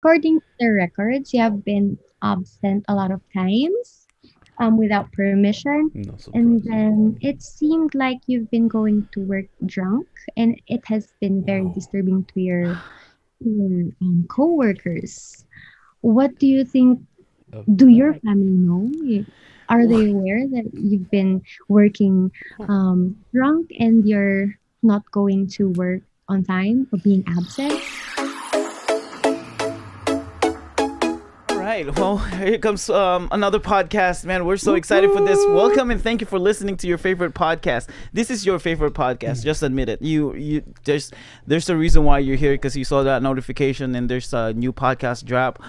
according to the records, you have been absent a lot of times without permission. No And surprise. then it seemed like you've been going to work drunk, and it has been very Whoa. disturbing to your coworkers. What do you think? Of Do your that. family know? Are they aware that you've been working drunk and you're not going to work on time or being absent? All right. Well, here comes another podcast, man. We're so excited for this. Woo-hoo. Welcome and thank you for listening to your favorite podcast. This is your favorite podcast. Just admit it. You there's a reason why you're here because you saw that notification and there's a new podcast drop.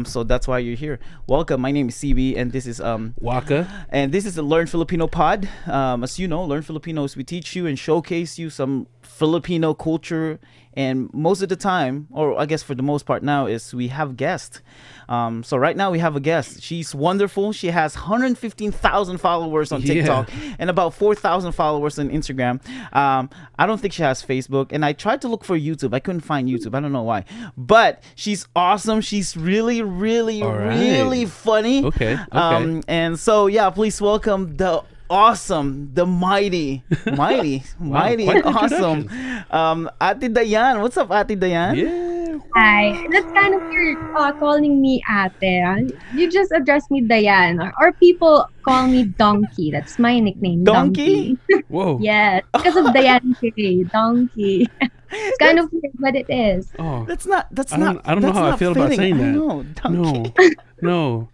So that's why you're here. Welcome. My name is CB and Waka. this is the Learn Filipino Pod. As you know, Learn Filipinos. We teach you and showcase you some Filipino culture, and most of the time, or I guess for the most part now, is we have guests. So right now we have a guest. She's wonderful. She has 115,000 followers on Yeah. TikTok and about 4,000 followers on Instagram. I don't think she has Facebook, and I tried to look for YouTube. I couldn't find YouTube. I don't know why, but she's awesome. She's really, really, All really right. funny. Okay. Okay. And so yeah, please welcome the awesome, the Wow. mighty, Quite and the awesome, introduction. Ate Diane. What's up, Ate Diane? Yeah. Hi, that's kind of weird calling me ate. You just address me Diane, or people call me Donkey. That's my nickname, Donkey? Donkey. Whoa. Yes, because of Diane K. Donkey. It's kind That's of weird, but it is. Oh. that's not that's I don't. not I don't know that's how I not feel about fitting. saying I that. know, donkey. No. No.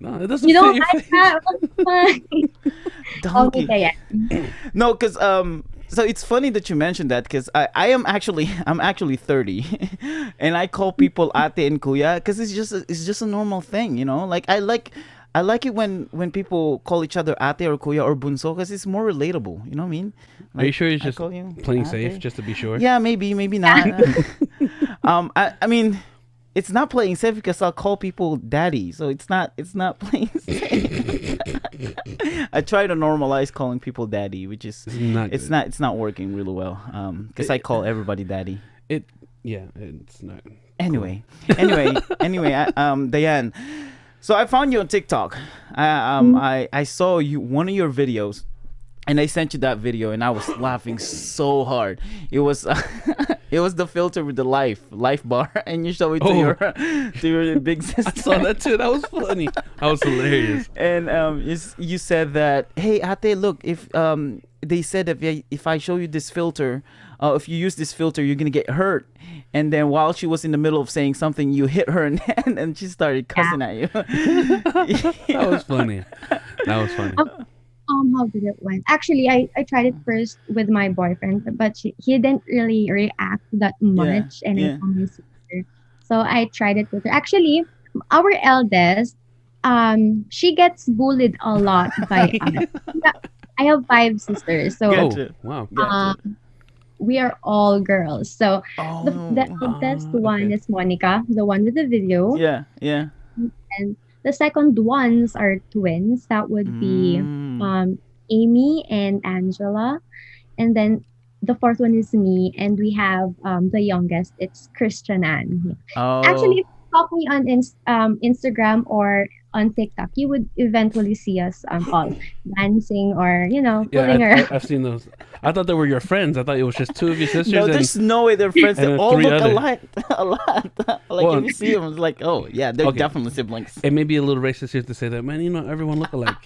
No. It doesn't You fit don't your like face. that? It's fine. Call me Donkey. Diane. No, because so it's funny that you mentioned that because I'm actually 30, and I call people ate and kuya because it's just a normal thing, you know. Like I like it when people call each other ate or kuya or bunso because it's more relatable. You know what I mean? Are you Like sure he's I just call you playing safe, ate. just to be sure? Yeah, maybe not. I mean, it's not playing safe because I'll call people daddy, so it's not playing safe. I try to normalize calling people daddy, which is It's not it's good. not it's not working really well. Because I It, call everybody daddy. it. Yeah. It's not. Cool. Anyway, anyway, Diane. So I found you on TikTok. I saw you one of your videos, and I sent you that video, and I was laughing so hard. It was it was the filter with the life bar, and you show it to Oh. your to your big I saw sister. that too. That was funny. That was hilarious. And you said that, hey Ate, look, if they said if I show you this filter, if you use this filter, you're gonna get hurt. And then while she was in the middle of saying something, you hit her and she started Yeah. cussing at you. That was funny. That was funny. How did it went? Actually, I tried it first with my boyfriend, but he didn't really react that Yeah, much, and I yeah. saw my sister. So I tried it with her. Actually, our eldest, she gets bullied a lot by us. Yeah, I have five sisters, so Oh, Gotcha, wow. gotcha. um, we are all girls. So the Oh, eldest one Okay. is Monica, the one with the video, yeah, yeah. and the second ones are twins. That would be Mm. um, Amy and Angela. And then the fourth one is me. And we have the youngest, it's Christian Ann. Actually, Oh, if you stalk me on Instagram or on TikTok, you would eventually see us all dancing or, Yeah, fooling around. I've seen those. I thought they were your friends. I thought it was just two of your sisters no, and there's no way they're friends. They and then all three look other. alike, a lot. Like Well, if you see them, it's like, oh yeah, they're okay. definitely siblings. It may be a little racist here to say that, man. Everyone look alike.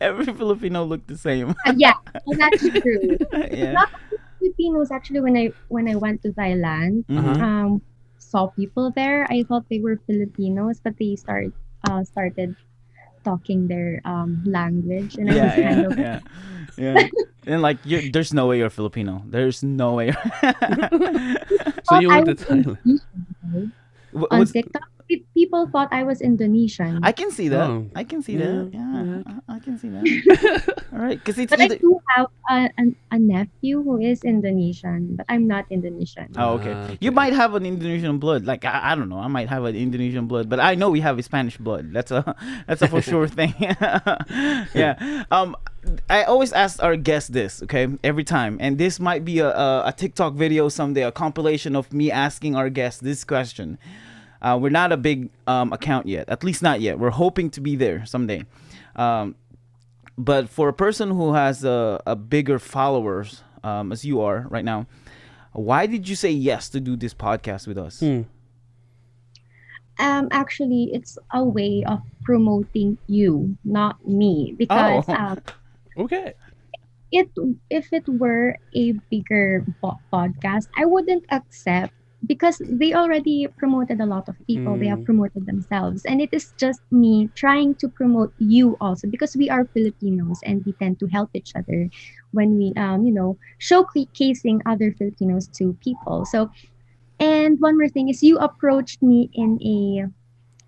Every Filipino look the same. Yeah, well, that's true. Yeah. Not only Filipinos, actually, when I went to Thailand, Uh huh. Mm-hmm. saw people there. I thought they were Filipinos, but they started talking their language, and I was Yeah, kind yeah, of yeah, yeah. And like, there's no way you're Filipino. There's no way. So thought you I went to was Thailand. Indonesian. On Was TikTok, people thought I was I Indonesian, can see that. Oh, I can see yeah, that. Yeah, yeah. I can see that. All right, because it's but I either. do have a nephew who is Indonesian, but I'm not Indonesian. Oh, okay. You Okay. might have an Indonesian blood. Like I don't know. I might have an Indonesian blood, but I know we have a Spanish blood. That's a for sure thing. Yeah. I always ask our guests this, okay, every time, and this might be a TikTok video someday, a compilation of me asking our guests this question. We're not a big account yet, at least not yet. We're hoping to be there someday. Um, but for a person who has a bigger followers as you are right now, why did you say yes to do this podcast with us? Actually, it's a way of promoting you, not me, because Oh, Okay. it if it were a bigger podcast, I wouldn't accept because they already promoted a lot of people. They have Mm, promoted themselves, and it is just me trying to promote you also because we are Filipinos and we tend to help each other when we showcasing other Filipinos to people. So, and one more thing is you approached me in a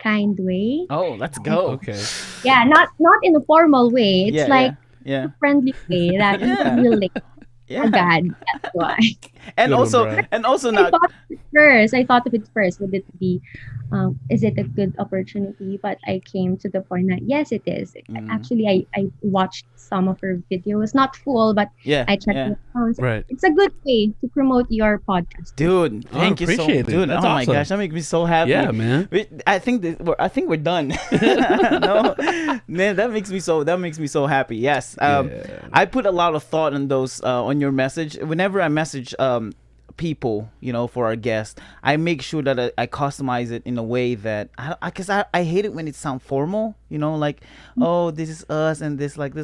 kind way. oh, let's And go. okay. yeah, not in a formal way. It's Yeah, like yeah, yeah, a friendly way that you can yeah, relate. Oh yeah. God, that's why. And Good one, also, bro. and also I not. thought of it first. I thought of it first. Would it be, is it a good opportunity? But I came to the point that yes, it is. Mm, Actually, I watched some of her videos, not full, but yeah, I checked yeah. the accounts. Right. It's a good way to promote your podcast too. Dude, Oh, thank you so, appreciate it. dude. That's Oh my awesome. gosh, that makes me so happy. Yeah, man. I think we're done. No, man, that makes me so happy. Yes. Yeah. I put a lot of thought in those on your message. Whenever I message people, for our guests, I make sure that I customize it in a way that I hate it when it sounds formal. Like, oh, this is us and this like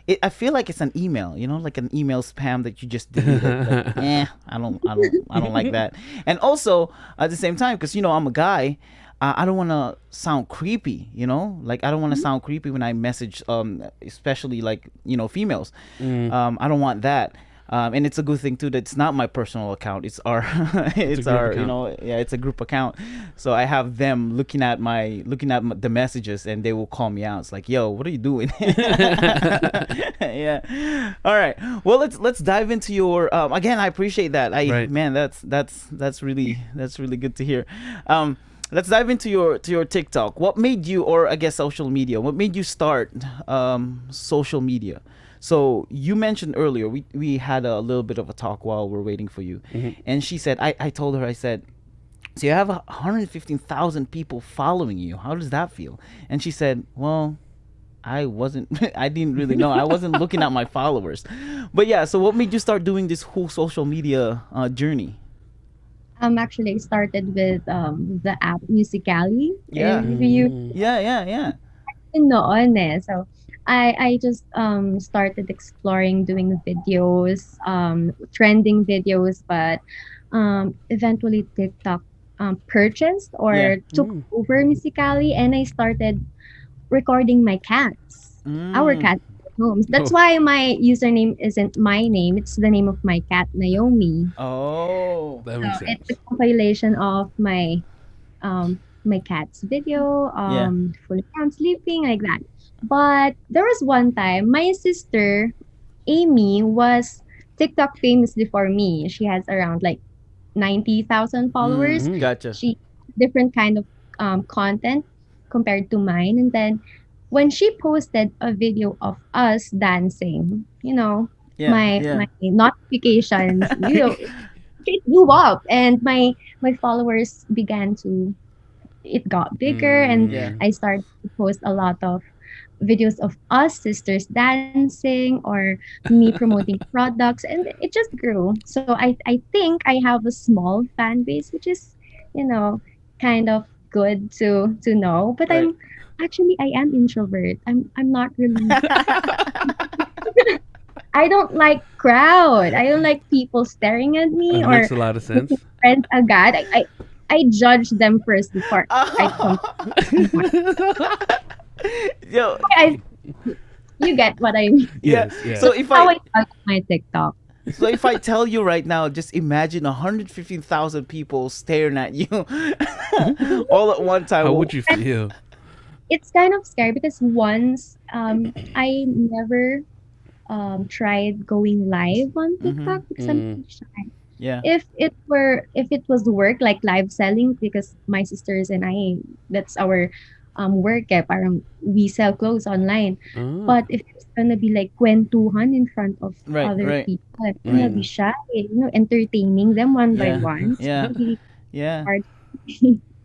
it. I feel like it's an email. Like an email spam that you just deleted. Like, I don't like that. And also at the same time, because I'm a guy. I don't want to sound creepy, like I don't want to sound creepy when I message, especially like, females. Mm, I don't want that. And it's a good thing too that it's not my personal account. It's our, it's group our, account. yeah, it's a group account. So I have them the messages, and they will call me out. It's like, yo, what are you doing? Yeah. All right. Well, let's dive into your. Again, I appreciate that. Right. Man, that's really good to hear. Let's dive into your TikTok. What made you, or I guess social media? What made you start social media? So you mentioned earlier we had a little bit of a talk while we're waiting for you, and she said I told her, I said, so you have 115,000 people following you. How does that feel? And she said, well, I wasn't I didn't really know. I wasn't looking at my followers. But yeah, so what made you start doing this whole social media journey? Actually, I started with the app Musically. Yeah. If you mm, Yeah, yeah, yeah. noon eh. So I just started exploring doing videos, trending videos, but eventually TikTok purchased Yeah. or took mm. over Musically, and I started recording my cats, our Mm. cat homes. That's Oh, why my username isn't my name; it's the name of my cat, Naomi. Oh. that So makes it's a sense. compilation of my cat's video, Yeah. fully I'm sleeping like that. But there was one time my sister Amy was TikTok famous before me. She has around like 90,000 followers. Mm, Gotcha. She different kind of content compared to mine. And then when she posted a video of us dancing, Yeah, my yeah. notifications, it blew up, and my followers began to it got bigger, and Yeah. I started to post a lot of videos of us sisters dancing or me promoting products, and it just grew. So I think I have a small fan base, which is, kind of good to know. But Right. I am introvert. I'm not really I don't like crowd. I don't like people staring at me that or makes a lot of making sense. friends agad. I judge them first before I come. Yo, I You get what I mean. yeah. Yes, yeah. So if How I I start my TikTok. so if I tell you right now, just imagine 115,000 people staring at you all at one time. How Well, would you feel? It's kind of scary because once I never tried going live on mm-hmm. TikTok because I'm Mm, too shy. Yeah. If it was work like live selling, because my sisters and I, that's our work eh, parang we sell clothes online. oh, But if it's gonna be like kwentuhan in front of Right, other right. people, I'm gonna Right. be mm, shy, entertaining them one by Yeah. one. So Yeah. it's really Yeah. hard.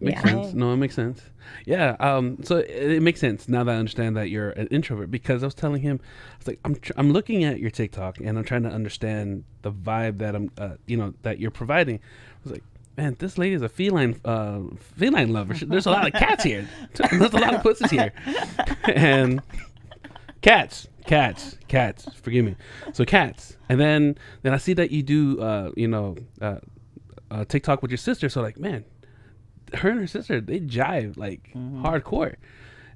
Makes Yeah. sense. No, it makes sense. Yeah. So it makes sense now that I understand that you're an introvert because I was telling him, I was like, I'm looking at your TikTok and I'm trying to understand the vibe that that you're providing. I was like, man, this lady is a feline lover. There's a lot of cats here. There's a lot of pussies here, and cats. Forgive me. So cats, and then I see that you do, TikTok with your sister. So like, man, her and her sister, they jive like hardcore.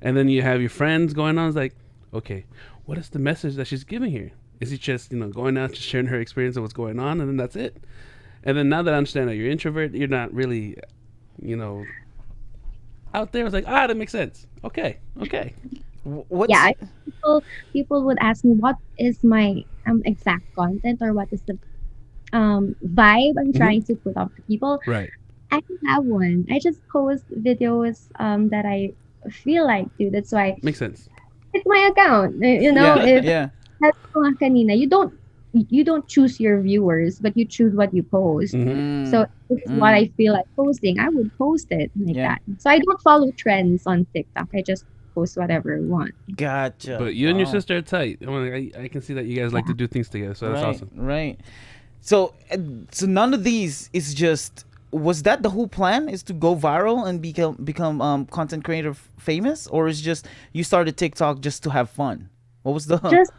And then you have your friends going on. It's like, okay, what is the message that she's giving here? Is it just going out, just sharing her experience of what's going on, and then that's it? And then now that I understand that you're introvert, you're not really, out there. It's like, that makes sense. Okay. What's Yeah, people would ask me what is my exact content, or what is the vibe I'm Mhm. trying to put up to people. Right. I don't have one. I just post videos that I feel like to. That's why Makes sense. it's my account. yeah, If yeah. that's ko nga kanina, you don't choose your viewers, but you choose what you post. Mm-hmm. So if it's what I feel like posting, I would post it like Yeah. that. So I don't follow trends on TikTok. I just post whatever I want. Gotcha. But you and your Wow. sister are tight. I can see that you guys like to do things together, so that's right, awesome. Right. So, none of these is just. Was that the whole plan? Is to go viral and become content creator famous, or is just you started TikTok just to have fun? What was the? Just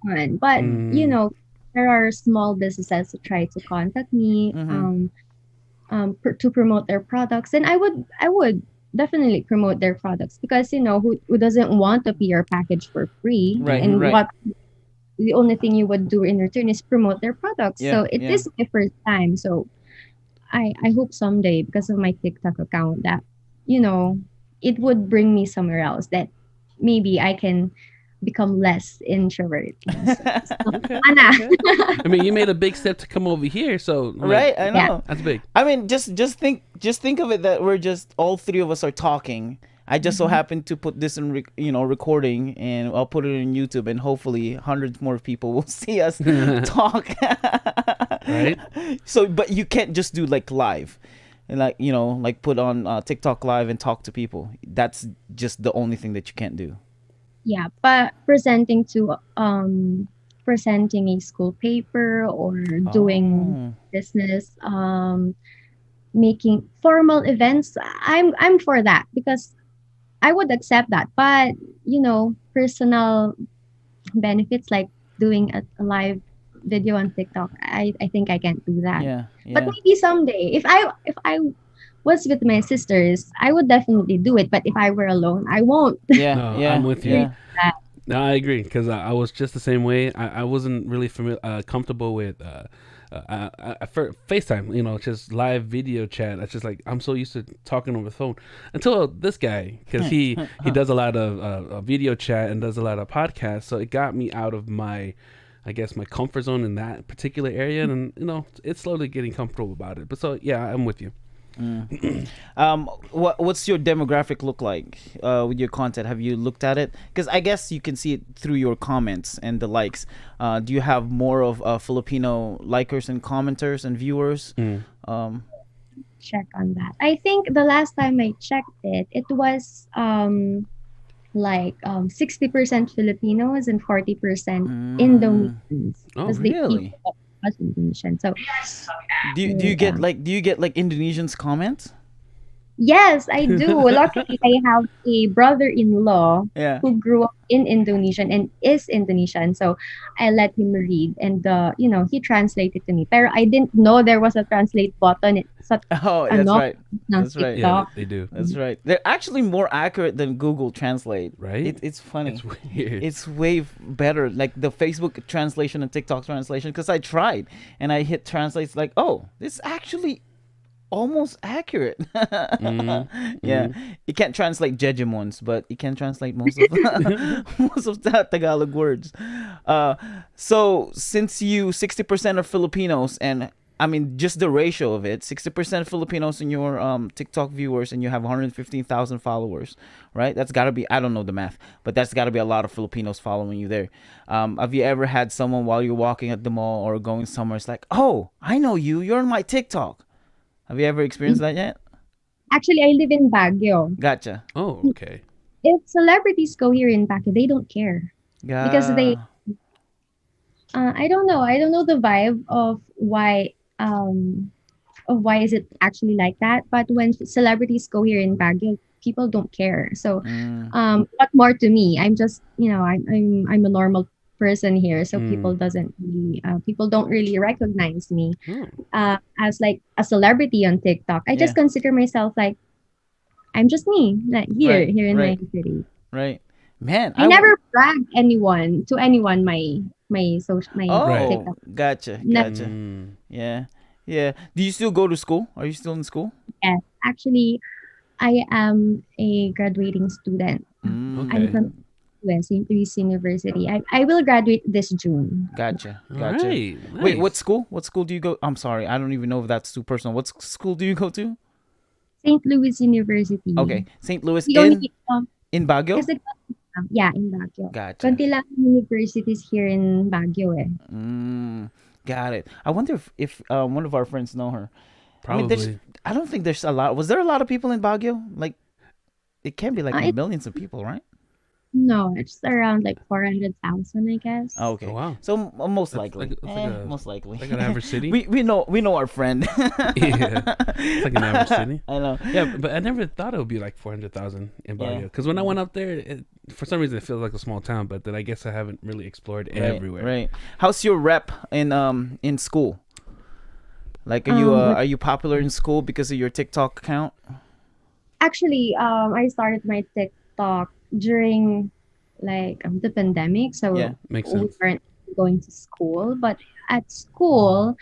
fun. But Mm. there are small businesses who try to contact me Mhm. to promote their products, and I would definitely promote their products, because who doesn't want a PR package for free, Right. and Right. what the only thing you would do in return is promote their products. Yeah. So it Yeah. is my first time. So I hope someday, because of my TikTok account, that it would bring me somewhere else, that maybe I can become less introvert. So, Okay. Ana. I mean, you made a big step to come over here, so I'm like, Right. I Yeah. know. that's big. I mean, just think of it that we're just all three of us are talking. I just so happen to put this in recording, and I'll put it on YouTube, and hopefully hundreds more people will see us talk. Right? So, but you can't just do like live, and like put on TikTok live and talk to people. That's just the only thing that you can't do. Yeah, but presenting a school paper, or doing Oh. business, making formal events, I'm for that, because I would accept that. But personal benefits, like doing a live video on TikTok, I think I can't do that. Yeah. But Yeah. maybe someday, if I was with my sisters, I would definitely do it. But if I were alone, I won't. Yeah. No, Yeah. I'm with you. Yeah. No, I agree because I was just the same way. I wasn't really comfortable with for FaceTime, just live video chat. It's just like I'm so used to talking over the phone until this guy, because he does a lot of video chat and does a lot of podcasts. So it got me out of I guess my comfort zone in that particular area, and it's slowly getting comfortable about it. But so yeah, I'm with you. What's your demographic look like with your content? Have you looked at it? Because I guess you can see it through your comments and the likes. Do you have more of Filipino likers and commenters and viewers? Check on that. I think the last time I checked it, it was like 60% Filipinos and 40% Indonesians. Oh, Because they really? people that was Indonesian. So Do you get like Indonesians comments? yes, I do. Luckily, I have a brother-in-law Yeah. who grew up in Indonesian and is Indonesian. So I let him read, and he translated to me. Pero I didn't know there was a translate button. It's such Oh, that's right. ng That's right. Yeah, TikTok. they do. That's right. They're actually more accurate than Google Translate. Right? It's funny. It's weird. It's way better, like the Facebook translation and TikTok translation, because I tried and I hit translate. It's like, oh, this is actually almost accurate. Yeah, it can't translate Jejemons, but it can translate most of most of the Tagalog words. So since you 60% are Filipinos, and I mean just the ratio of it, 60% Filipinos in your TikTok viewers, and you have 115,000 followers, right? That's got to be, I don't know the math, but that's got to be a lot of Filipinos following you there. Have you ever had someone while you're walking at the mall or going somewhere, it's like, oh, I know you, you're on my TikTok? Have you ever experienced that yet? Actually, I live in Baguio. Gotcha. Oh, okay. If celebrities go here in Baguio, they don't care because they. Yeah. I don't know. I don't know the vibe um of why is it actually like that. But when celebrities go here in Baguio, people don't care. So, Mm, what more to me? I'm just I'm a normal person here, so Mm. people don't really recognize me Oh. as like a celebrity on TikTok. I just yeah. consider myself like I'm just me, like Right. here in my Right. city. Right. Man, I never brag anyone my Right. Oh, TikTok. gotcha. Never. Gotcha. Mm. Yeah. Yeah. Do you still go to school? Are you still in school? Yes. Actually, I am a graduating student. I'm Okay. Mm, from US, St. Louis University. I will graduate this June. gotcha. All Gotcha. right. Wait, what Nice. school? What school do you go? I'm sorry. I don't even know if that's too personal. What school do you go to? St. Louis University. Okay. St. Louis The only in Baguio? kasi yeah, in Baguio. Gotcha. Konti lang universities here in Baguio eh. Mm, got it. I wonder if one of our friends know her. I mean, there's. Probably. I don't think there's a lot. Was there a lot of people in Baguio? Like, it can't be like It's millions of people, right? no, it's around like 400,000, I guess. Oh, Oh okay, wow. so most That's like likely, that's like a most likely. like an average city. we know our friend. Yeah. It's like an average city. I know. Yeah, but I never thought it would be like 400,000 in Yeah. Baguio. Because when I went up there, for some reason it feels like a small town. But then I guess I haven't really explored Right, everywhere. right. How's your rep in school? Like, But are you popular in school because of your TikTok account? actually, I started my TikTok during like the pandemic, Yeah. so Makes we sense. weren't going to school. But at school,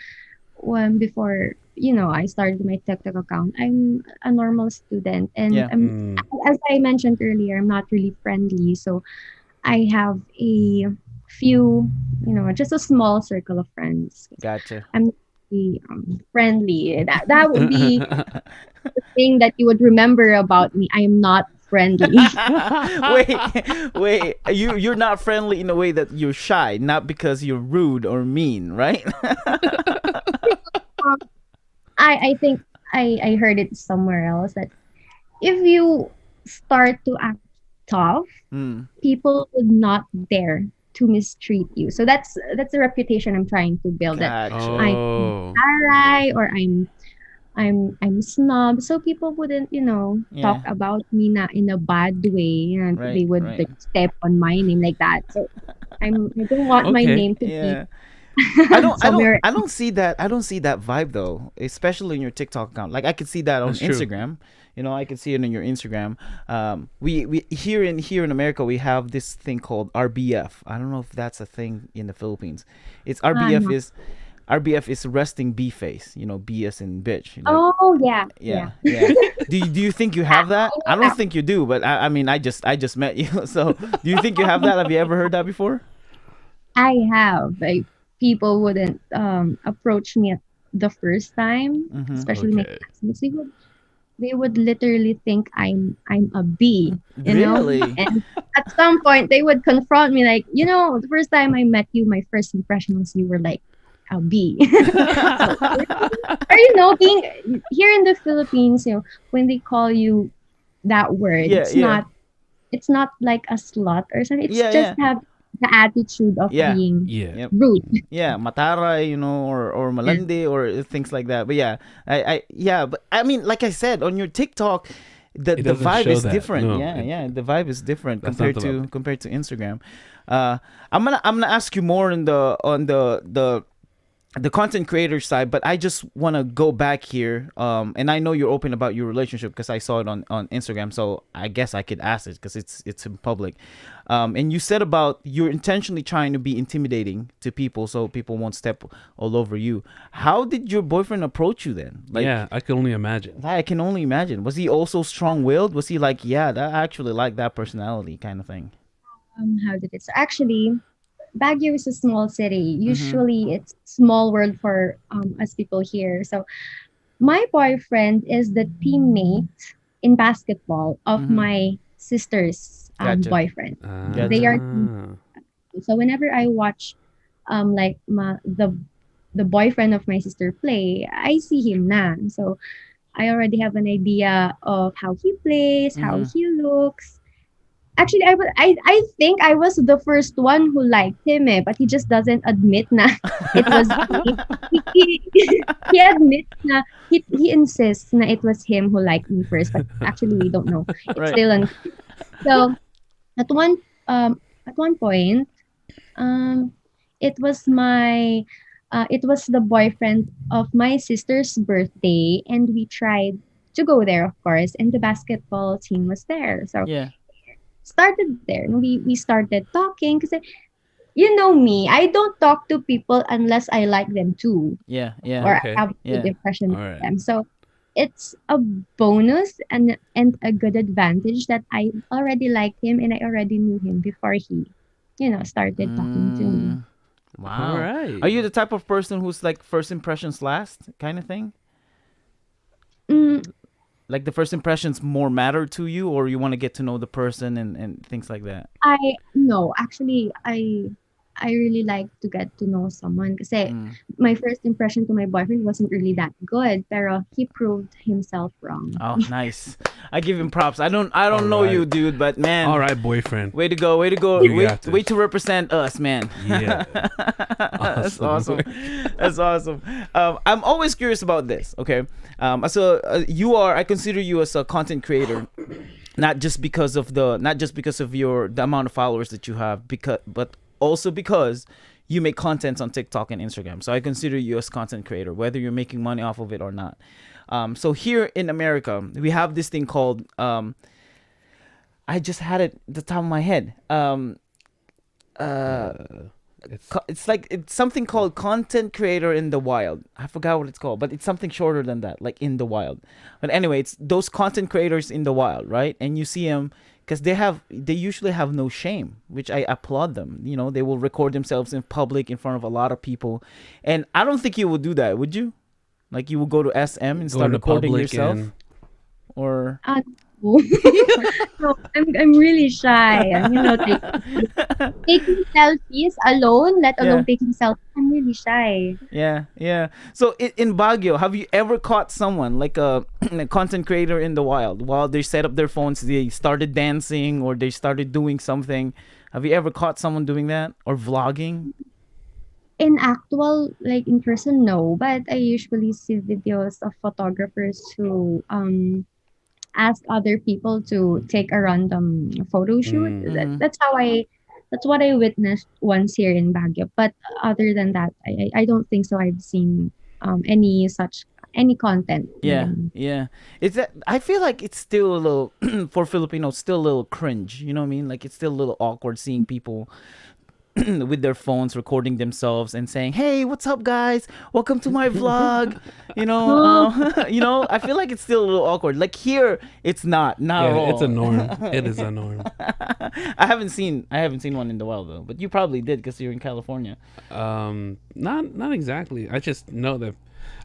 when before I started my TikTok account, I'm a normal student, and Yeah. Mm. as I mentioned earlier, I'm not really friendly. So I have a few, just a small circle of friends. Gotcha. I'm not really friendly. That would be thing that you would remember about me. I am not friendly. wait, wait. You're not friendly in a way that you're shy, not because you're rude or mean, right? Um, I think I heard it somewhere else that if you start to act tough, Mm, people would not dare to mistreat you. So that's the reputation I'm trying to build, that gotcha. I'm Oh. alright, or I'm snob, so people wouldn't talk Yeah. about me na in a bad way, and Right. they would Right. like step on my name like that. So I don't want my Okay. name to be Yeah. I don't I don't somewhere. I don't see that vibe though, especially in your TikTok account. Like, I could see that on That's true. Instagram. I could see it on your Instagram. We here in America, we have this thing called RBF. I don't know if that's a thing in the Philippines. It's RBF No. is RBF is resting B face. B as in bitch. Like, Oh yeah, yeah. yeah, yeah. Do you think you have that? I don't think you do, but I mean, I just met you. So, do you think you have that? Have you ever heard that before? I have, like, people wouldn't approach me the first time, Mm-hmm. especially my Okay. classmates. They would literally think I'm a B, Really? and at some point they would confront me like, the first time I met you, my first impression was you were like a B. So, or being here in the Philippines, when they call you that word, Yeah, yeah, it's not like a slut or something. It's yeah, just yeah, have the attitude of yeah. being Yeah. Yep. rude. Yeah, matara, or Yeah. malandi, or things like that. But yeah, yeah, but I mean, like I said, on your TikTok, the It the doesn't vibe show is that. different. No. Yeah, yeah, the vibe is different That's not compared the to vibe. Instagram. I'm gonna ask you more on the content creator side, but I just want to go back here. And I know you're open about your relationship because I saw it on Instagram, so I guess I could ask it because it's in public. And you said about you're intentionally trying to be intimidating to people so people won't step all over you. How did your boyfriend approach you then? Like, Yeah, I can only imagine. I can only imagine. Was he also strong-willed? Was he like, yeah, I actually like that personality kind of thing? How did it start? Actually, Baguio is a small city. Mm-hmm. Usually, it's small world for us people here. So my boyfriend is the teammate in basketball of Mm-hmm. my sister's Gotcha. boyfriend. They Gotcha. are Ah. so whenever I watch the boyfriend of my sister play, I see him na. So I already have an idea of how he plays, how Mm-hmm. he looks. Actually, I think I was the first one who liked him, but he just doesn't admit na it was me. He admits na he insists na it was him who liked me first, but actually we don't know. It's Right. still unclear. So at one at one point, um, it was it was the boyfriend of my sister's birthday, and we tried to go there, of course, and the basketball team was there. So Yeah. started there. And we started talking because you know me, I don't talk to people unless I like them too Yeah. Yeah. or I Okay. have a good Yeah. impression All of right. them. So it's a bonus and a good advantage that I already liked him and I already knew him before he, started talking to me. Mm, All wow. Are right. you the type of person who's like first impressions last kind of thing? Mm, Like the first impressions more matter to you, or you want to get to know the person and things like that? I no, actually, I really like to get to know someone kasi Mm. my first impression to my boyfriend wasn't really that good, pero he proved himself wrong. Oh, nice. I give him props. I don't All know you, right. dude, but All man, right, boyfriend. way to go, way to go, You way got way this. to represent us, man. Yeah. That's Awesome. awesome. That's awesome. I'm always curious about this. Okay, so you are. I consider you as a content creator, not just because of the amount of followers that you have, but also because you make content on TikTok and Instagram. So I consider you as content creator, whether you're making money off of it or not. So here in America, we have this thing called I just had it at the top of my head. Uh, It's it's like it's something called content creator in the wild. I forgot what it's called, but it's something shorter than that, like in the wild. But anyway, it's those content creators in the wild, right? And you see them because they usually have no shame, which I applaud them. You know, they will record themselves in public in front of a lot of people, and I don't think you would do that, would you? Like you will go to SM and start going to recording public yourself, and or No. No, I'm really shy. Taking selfies alone, let yeah. alone taking selfies, I'm really shy. Yeah, yeah. So in Baguio, have you ever caught someone like a content creator in the wild while they set up their phones, they started dancing or they started doing something? Have you ever caught someone doing that or vlogging? In actual, like in person, no. But I usually see videos of photographers who ask other people to take a random photo shoot. mm, Mm-hmm. That's what I witnessed once here in Baguio. But other than that, I don't think so. I've seen any content in Yeah, them. yeah. It's that I feel like it's still a little for Filipinos, still a little cringe. You know what I mean? Like it's still a little awkward seeing people with their phones recording themselves and saying, "Hey, what's up, guys? Welcome to my vlog." No, I feel like it's still a little awkward. Like here, it's not yeah, at it's a all. norm. It is a norm. I haven't seen one in the wild though, but you probably did because you're in California, Not exactly. I just know that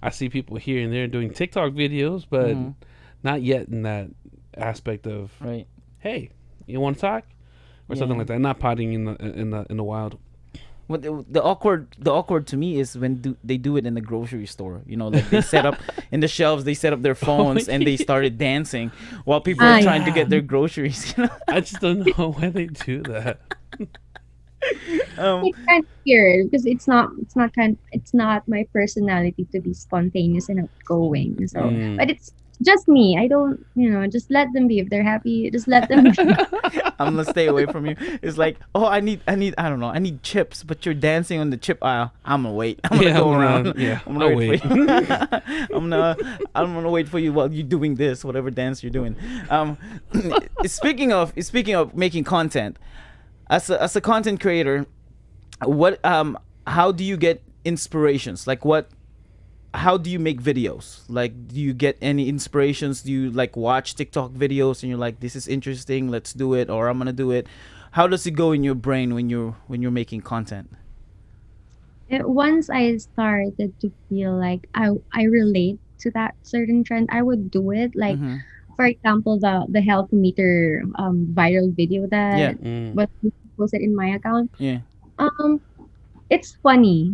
I see people here and there doing TikTok videos, but Mhm. not yet in that aspect of, right? hey, you want to talk or something Yeah. like that. Not potting in the wild. What the awkward to me is when they do it in the grocery store. You know, like they set up in the shelves, they set up their Oh, phones and they yeah. started dancing while people are trying to yeah. get their groceries. You know? I just don't know why they do that. um, It's kind of weird because it's not my personality to be spontaneous and outgoing. So, but Mm. it's just me. I don't, just let them be. If they're happy, just let them be. I'm gonna stay away from you. It's like, oh, I don't know, I need chips, but you're dancing on the chip aisle. I'm gonna wait. I'm gonna Yeah, go around. yeah, I'm gonna I'll wait wait. for you. I'm gonna wait for you while you're doing this, whatever dance you're doing. Um, speaking of making content, as a content creator, what how do you get inspirations? Like what how do you make videos? Like, do you get any inspirations? Do you like watch TikTok videos and you're like, this is interesting, let's do it, or I'm gonna do it? How does it go in your brain when you're making content? Once I started to feel like I relate to that certain trend, I would do it. Like, Mm-hmm. for example, the health meter viral video Yeah, that Mm. was posted in my account. yeah, Um, it's funny.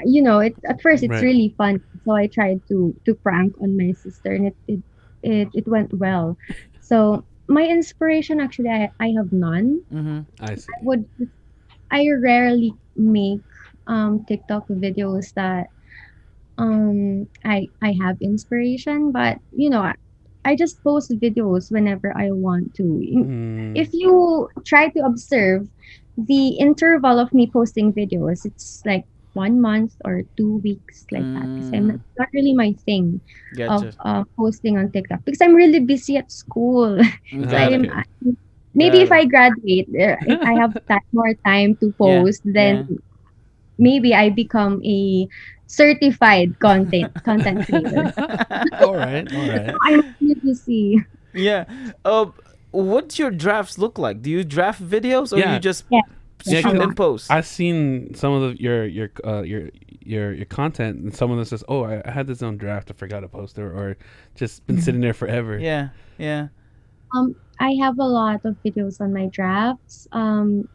It at first it's Right. really fun. So I tried to prank on my sister, and it went well. So my inspiration, actually, I have none. Mm-hmm. I see. Would I rarely make TikTok videos that I have inspiration, but I just post videos whenever I want to. Mm, If you try to observe the interval of me posting videos, it's like 1 month or 2 weeks, like that, because I'm Mm, not really my thing of gotcha. posting on TikTok, because I'm really busy at school. So Got it. okay. maybe Got if it. I graduate, if I have more time to Yeah. post, then Yeah. maybe I become a certified content creator. All right. All right. I'm really busy. Yeah. Uh, what's your drafts look like? Do you draft videos or you Yeah. just Yeah, yeah, Yeah. a shoot Cause and lot. post? I've seen some of your content, and some of them says, "Oh, I had this on draft. I forgot to post it, or just been sitting there forever." Yeah. Yeah. I have a lot of videos on my drafts. I'm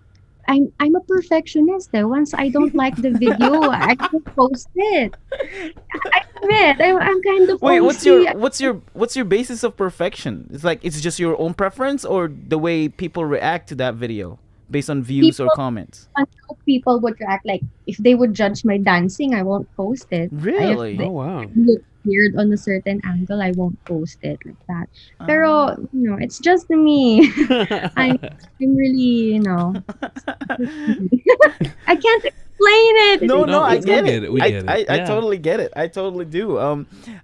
a perfectionist. Though. Once I don't like the video, I don't post it. I admit, I'm kind of Wait, OC. what's your basis of perfection? It's like it's just your own preference or the way people react to that video based on views or People, comments? until people would react, like if they would judge my dancing, I won't post it. If Really? Oh they wow. look weird on a certain angle, I won't post it like that. Uh, Pero it's just me. I I'm really, just me. I can't explain it. no, no, No, I It's we get just get it. it. We I, get it. I, I Yeah. totally get it. I totally do.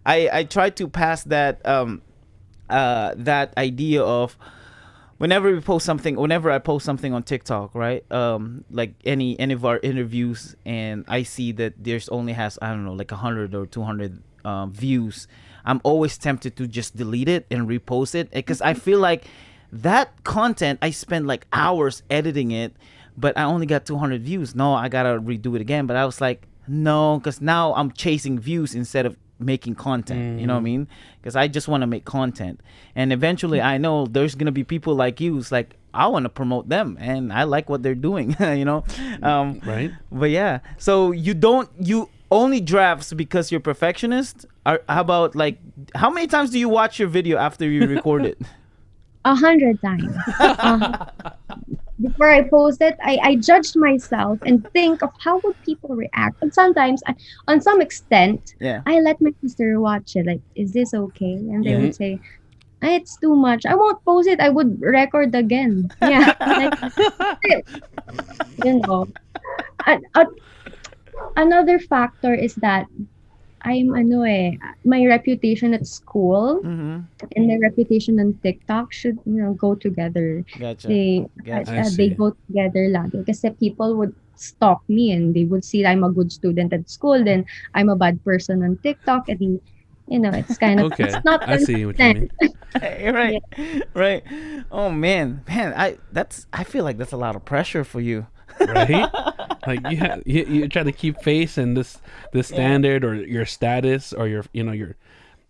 I try to pass that idea of whenever I post something on TikTok, right? Like any of our interviews, and I see that there's only has, I don't know, like 100 or 200 views, I'm always tempted to just delete it and repost it because I feel like that content I spend like hours editing it, but I only got 200 views. No, I gotta redo it again. But I was like, no, because now I'm chasing views instead of making content. You know what I Mm, mean? Because I just want to make content, and eventually I know there's gonna be people like you. It's like I want to promote them, and I like what they're doing. Um, right. but yeah, so you only drafts because you're perfectionist. How about like how many times do you watch your video after you record it? 100 times. Before I post it, I judged myself and think of how would people react. And sometimes, on some extent, Yeah. I let my sister watch it. Like, is this okay? And they Yeah. would say, it's too much. I won't post it. I would record again. Yeah, like it. You know. Another factor is that my reputation at school Mm-hmm. and my reputation on TikTok should, go together. Gotcha. They I Gotcha. they see. go together lagi. Kasi people would stalk me and they would see I'm a good student at school, then I'm a bad person on TikTok, and it's Okay. not I see what you consistent. mean. Right. Right. Oh man, I feel like that's a lot of pressure for you. Right. Like you try to keep face and this Yeah. standard or your status or your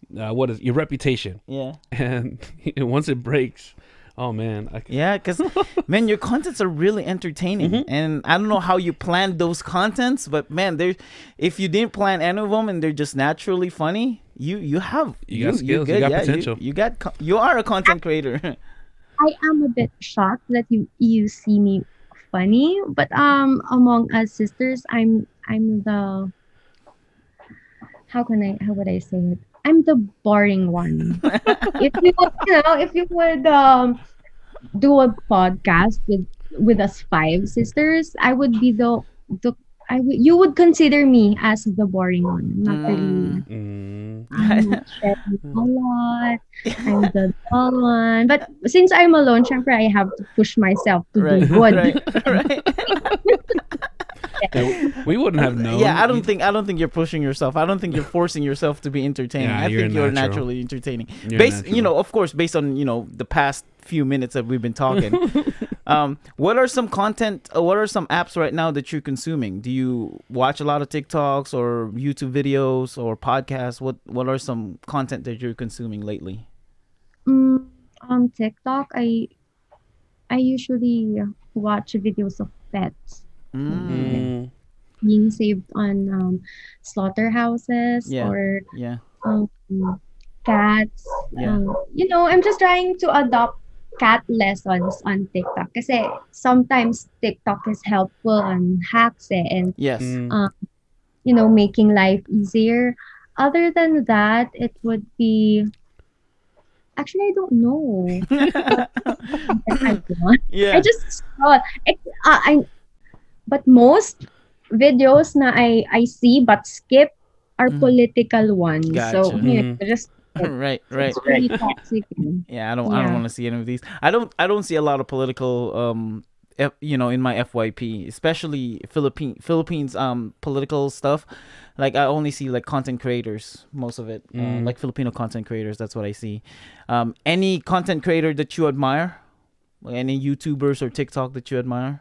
what is your reputation, Yeah. and once it breaks, oh man, Yeah, because man, your contents are really entertaining, Mhm. and I don't know how you planned those contents, but man, if you didn't plan any of them and they're just naturally funny, you have You got you skills, you good, got yeah, potential. you are a content creator. I am a bit shocked that you see me funny, but among us sisters, I'm the how would I say it? I'm the boring one. If you would do a podcast with us five sisters, I would be the you would consider me as the boring one. I'm not really. Mm. Mm, I'm not sharing a lot. I'm the dull one. But since I'm alone, syempre I have to push myself to do Right, good. right, right. yeah, we wouldn't have Yeah, known. I don't think you're pushing yourself. I don't think you're forcing yourself to be entertaining. Yeah, I you're think you're natural. naturally entertaining. You're Based, natural. of course, based on the past few minutes that we've been talking. What are some content? What are some apps right now that you're consuming? Do you watch a lot of TikToks or YouTube videos or podcasts? What are some content that you're consuming lately? Mm, on TikTok, I usually watch videos of pets. Mm. Yeah. Mm, being saved on slaughterhouses Yeah. or Yeah. um, cats. Yeah. I'm just trying to adopt cat lessons on TikTok kasi sometimes TikTok is helpful on hacks and Yes. Mm. um, making life easier. Other than that, it would be actually I don't know what content I want. I Yeah. just scroll. I but most videos na I see but skip are Mhm. political ones. So, Gotcha. Mm. just skip. Right. So Right. it's really toxic. Yeah, I don't Yeah. want to see any of these. I don't see a lot of political in my FYP, especially Philippines political stuff. Like I only see like content creators, most of it. Mm. Like Filipino content creators, that's what I see. Any content creator that you admire? Like any YouTubers or TikTok that you admire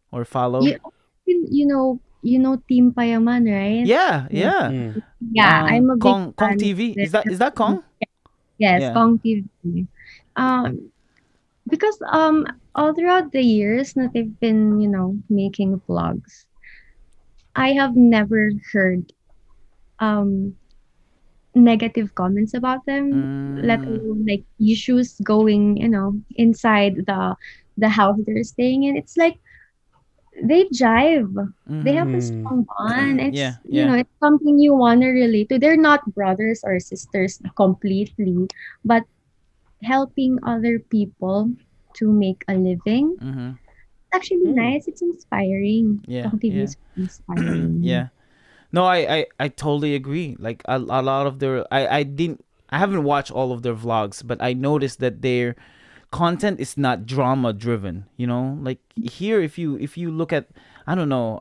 or follow? You you know Team Payaman, right? Yeah, Yeah. yeah. Mm. Yeah, I'm a big Kong fan of TV. their Is that Kong? yes, Yeah. Kong TV. Um because all throughout the years that they've been, making vlogs, I have never heard um negative comments about them, let Mm, alone like issues going, inside the house they're staying in. It's like they jive. They have mhm. a Mm. strong bond. Yeah, It's yeah. it's something you wanna relate to. They're not brothers or sisters completely, but helping other people to make a living. Mhm. It's actually Mm. nice. It's inspiring. Yeah, Talk TV yeah. is inspiring. Yeah. No, I totally agree. Like a lot of their I haven't watched all of their vlogs, but I noticed that their content is not drama driven, Like here if you look at I don't know,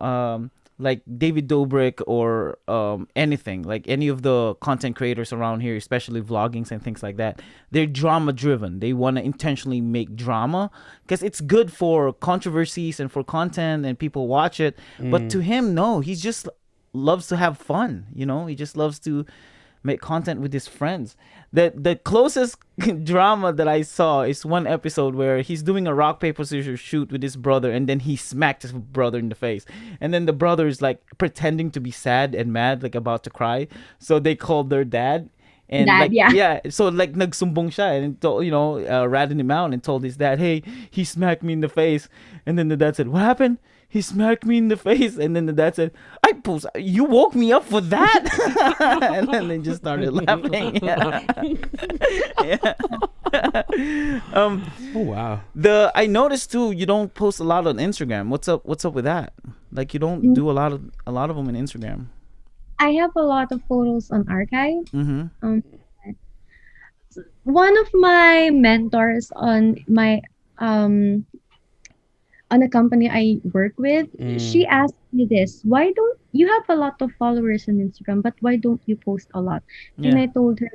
like David Dobrik or anything, like any of the content creators around here, especially vloggings and things like that, they're drama driven. They want to intentionally make drama because it's good for controversies and for content and people watch it. But Mm. to him, no, he's just loves to have fun. He just loves to make content with his friends. The closest drama that I saw is one episode where he's doing a rock paper scissors shoot with his brother, and then he smacked his brother in the face, and then the brother is like pretending to be sad and mad, like about to cry. So they called their dad. And Dad, like yeah. yeah, so like nagsumbong siya and told, ratted him out and told his dad, "Hey, he smacked me in the face." And then the dad said, "What happened?" "He smacked me in the face." And then the dad said, "You woke me up for that." And then they just started laughing. Yeah. Yeah. um Oh wow. the I noticed too you don't post a lot on Instagram. What's up with that? Like you don't Mm, do a lot of them in Instagram. I have a lot of photos on archive. Mm-hmm. Um, one of my mentors um on a company I work with, Mm. she asked me this, why don't you have a lot of followers on Instagram, but why don't you post a lot? And Yeah. I told her,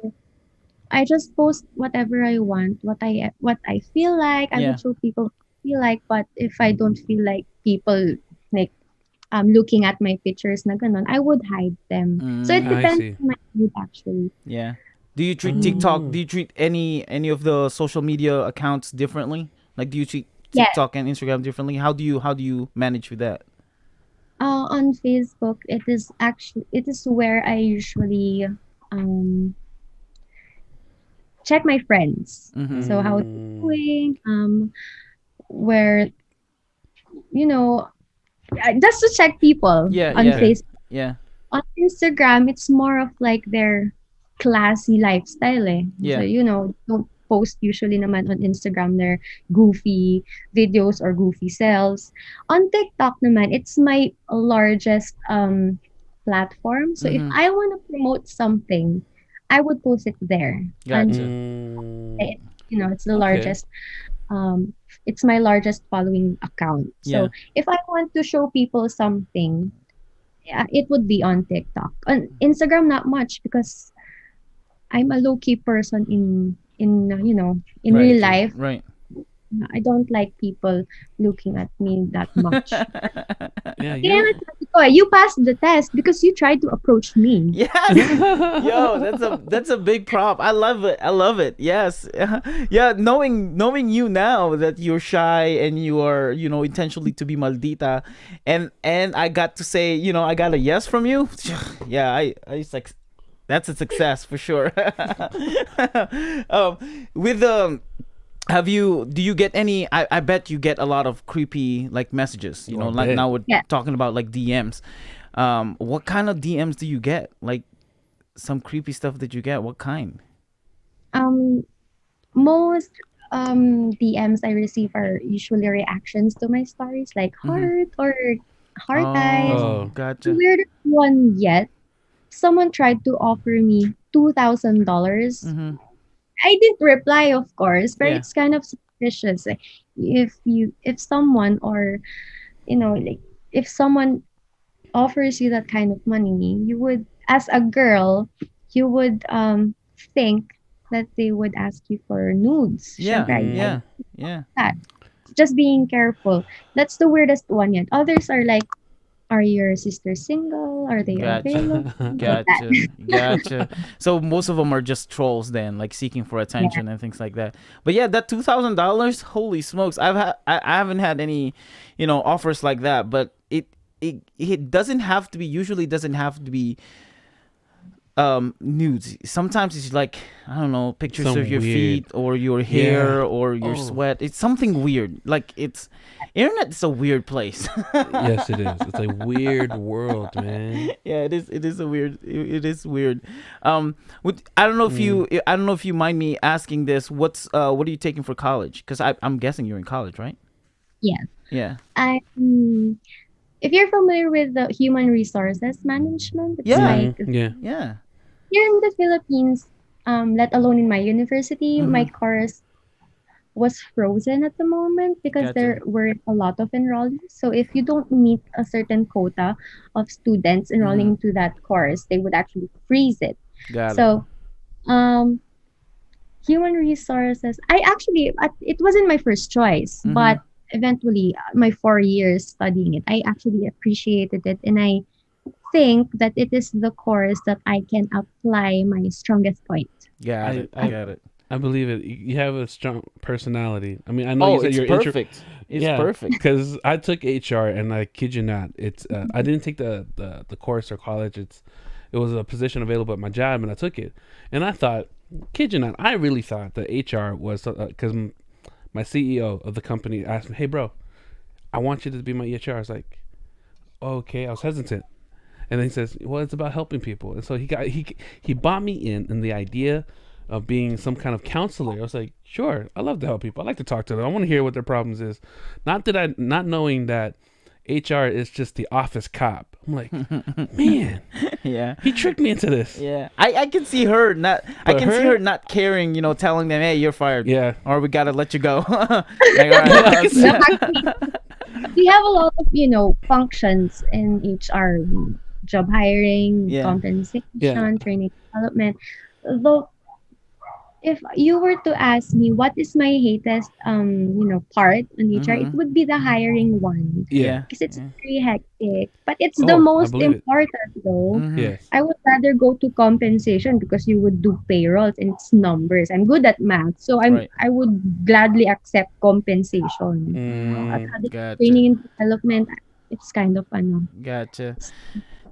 I just post whatever I want, what I feel like. I Yeah. would show people what I feel like, but if I don't feel like people like looking at my pictures na ganon, I would hide them. So it I depends Mm, see. on my mood actually. yeah. Do you treat Mm. TikTok? Do Oh. you treat any of the social media accounts differently? Like, do you treat Yeah. TikTok and Instagram differently? How do you manage with that? On Facebook, it is where I usually um check my friends. Mm-hmm. So how they're Mm. doing, where you know, just to check people Yeah. on Yeah. Okay. Facebook. Yeah. On Instagram, it's more of like their classy lifestyle. Eh. So Yeah. don't post usually naman on Instagram their goofy videos or goofy selves. On TikTok naman, it's my largest platform. So if Mm-hmm. I want to promote something, I would post it there. And Gotcha. Mm. it, it's the Okay. largest um it's my largest following account. Yeah. So if I want to show people something, yeah, it would be on TikTok. On Instagram, not much because I'm a low key person in Right. real Okay. life. Right. I don't like people looking at me that much. Yeah, Kaya you're nga sabi Oh, you passed the test because you tried to approach me. Yes. Yo, that's a big prop. I love it. I love it. Yes. Yeah, knowing you now that you're shy and you are, intentionally to be maldita, and I got to say, I got a yes from you. Yeah, I like that's a success for sure. With have you do you get any I bet you get a lot of creepy like messages, Oh, I like bet. now we're Yeah. talking about like DMs. What kind of DMs do you get? Like some creepy stuff that you get? What kind? Um, most DMs I receive are usually reactions to my stories, like Mm-hmm. heart or heart eyes. Oh, Oh, The gotcha. weirdest one yet, someone tried to offer me $2,000. Mm-hmm. I didn't reply, of course, but Yeah. it's kind of suspicious. Like, if someone or like if someone offers you that kind of money, you would, as a girl, you would think that they would ask you for nudes. Yeah. Syempre, I Yeah. mm, Yeah. that. Just being careful. That's the weirdest one yet. Others are like, are your sisters single? Are they Gotcha. available? Like that. Gotcha. Gotcha. So most of them are just trolls then, like seeking for Yeah. attention and things like that. But yeah, that $2,000, holy smokes! I haven't had any, offers like that. But it doesn't have to be. Usually doesn't have to be nudes. Sometimes it's like, I don't know, pictures of some your weird. feet or your Yeah. hair or your Oh, sweat. It's something weird. Like it's internet is a weird place. yes, it is. It's a weird world, man. Yeah, it is a weird it is weird. I don't know if Mm. you mind me asking this. What are you taking for college? Because I'm guessing you're in college, right? Yes. Yeah. I if you're familiar with the human resources management, it's Yeah. like Yeah. Yeah. here in the Philippines, let alone in my university, my Mm-hmm. course was frozen at the moment because Gotcha. there were a lot of enrollees. So if you don't meet a certain quota of students Mm-hmm. enrolling to that course, they would actually freeze it. Got it. So um, human resources, it wasn't my first choice, Mm-hmm. but eventually, my 4 years studying it, I actually appreciated it, and I think that it is the course that I can apply my strongest point. Got I it. I I got it. I believe it. You have a strong personality. I mean, I know you Oh, said it's you're intro. perfect. It's Yeah, perfect. because I took HR, and I kid you not, it's I didn't take the course or college. It was a position available at my job, and I took it. And I thought, kid you not, I really thought that HR was because my CEO of the company asked me, "Hey, bro, I want you to be my HR." I was like, "Okay." I was hesitant, and then he says, "Well, it's about helping people." And so he bought me in the idea of being some kind of counselor. I was like, "Sure, I love to help people. I like to talk to them. I want to hear what their problems is." Not knowing that HR is just the office cop. I'm like, man, Yeah. he tricked me into this. Yeah, I can see her not. I But can see her her, not caring. Telling them, "Hey, you're fired," yeah, or "We gotta let you go." Like, all yeah, I right. could see No, it. actually, we have a lot of, functions in HR, job hiring, Yeah. Yeah, compensation, training development. Though if you were to ask me what is my hatest part on HR, it Mhm. would be the hiring one yeah, Yeah. because it's Yeah. very hectic. But it's the oh, I most believe it. important though. Mhm. Yes. I would rather go to compensation because you would do payrolls and it's numbers. I'm good at math, so Right. I would gladly accept compensation. At Mm, other Gotcha. training and development, it's kind of Gotcha. it's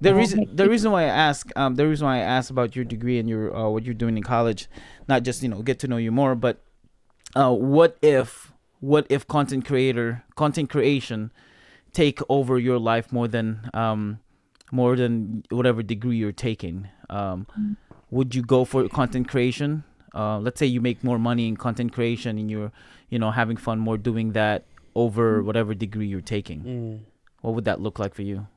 The so reason the hectic. reason why I ask the reason why I asked about your degree and your what you're doing in college, not just get to know you more, but what if content creation take over your life more than whatever degree you're taking. Would you go for content creation? Let's say you make more money in content creation and you're, having fun more doing that over whatever degree you're taking. mm. What would that look like for you?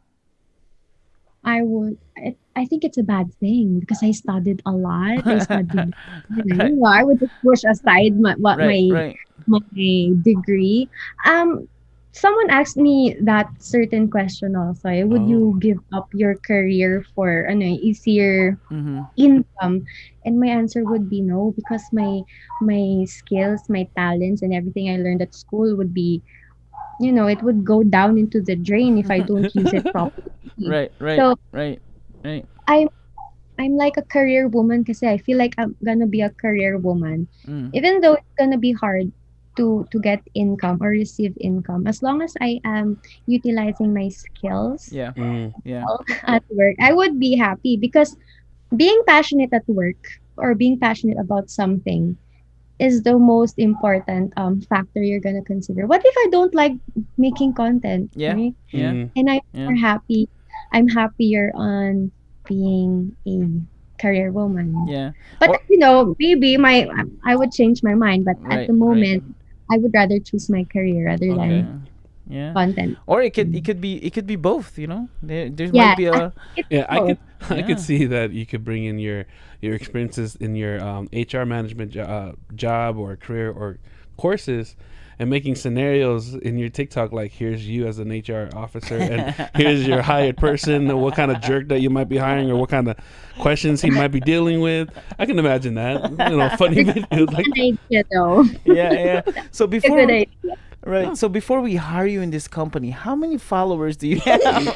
I think it's a bad thing because I studied a lot. I studied, Right, I would just push aside right, right. my degree. Um, Someone asked me that certain question also. Would Oh, you give up your career for easier Mm-hmm. income? And my answer would be no because my skills, my talents, and everything I learned at school would be it would go down into the drain if I don't use it properly. Right, right, So right, right. I'm I'm like a career woman kasi I feel like I'm gonna be a career woman. Mm. Even though it's gonna be hard to get income or receive income, as long as I am utilizing my skills Yeah, Mm. yeah, well at work, I would be happy because being passionate at work or being passionate about something is the most important factor you're gonna consider. What if I don't like making content, yeah, right? yeah, Mm. And I'm yeah, more happy. I'm happier on being a career woman. yeah. But Or maybe I would change my mind. But at right, the right. moment, I would rather choose my career rather Okay. than Yeah, yeah. content. Or it Mm. could be both. There might Yeah, be I a think Yeah, it's both. I could yeah. see that you could bring in your experiences in your HR management job or career or courses, and making scenarios in your TikTok like here's you as an HR officer and here's your hired person and what kind of jerk that you might be hiring or what kind of questions he might be dealing with. I can imagine that. Funny It's videos like an that. idea though. Yeah, yeah. So A good before idea. right, Oh. so before we hire you in this company, how many followers do you have?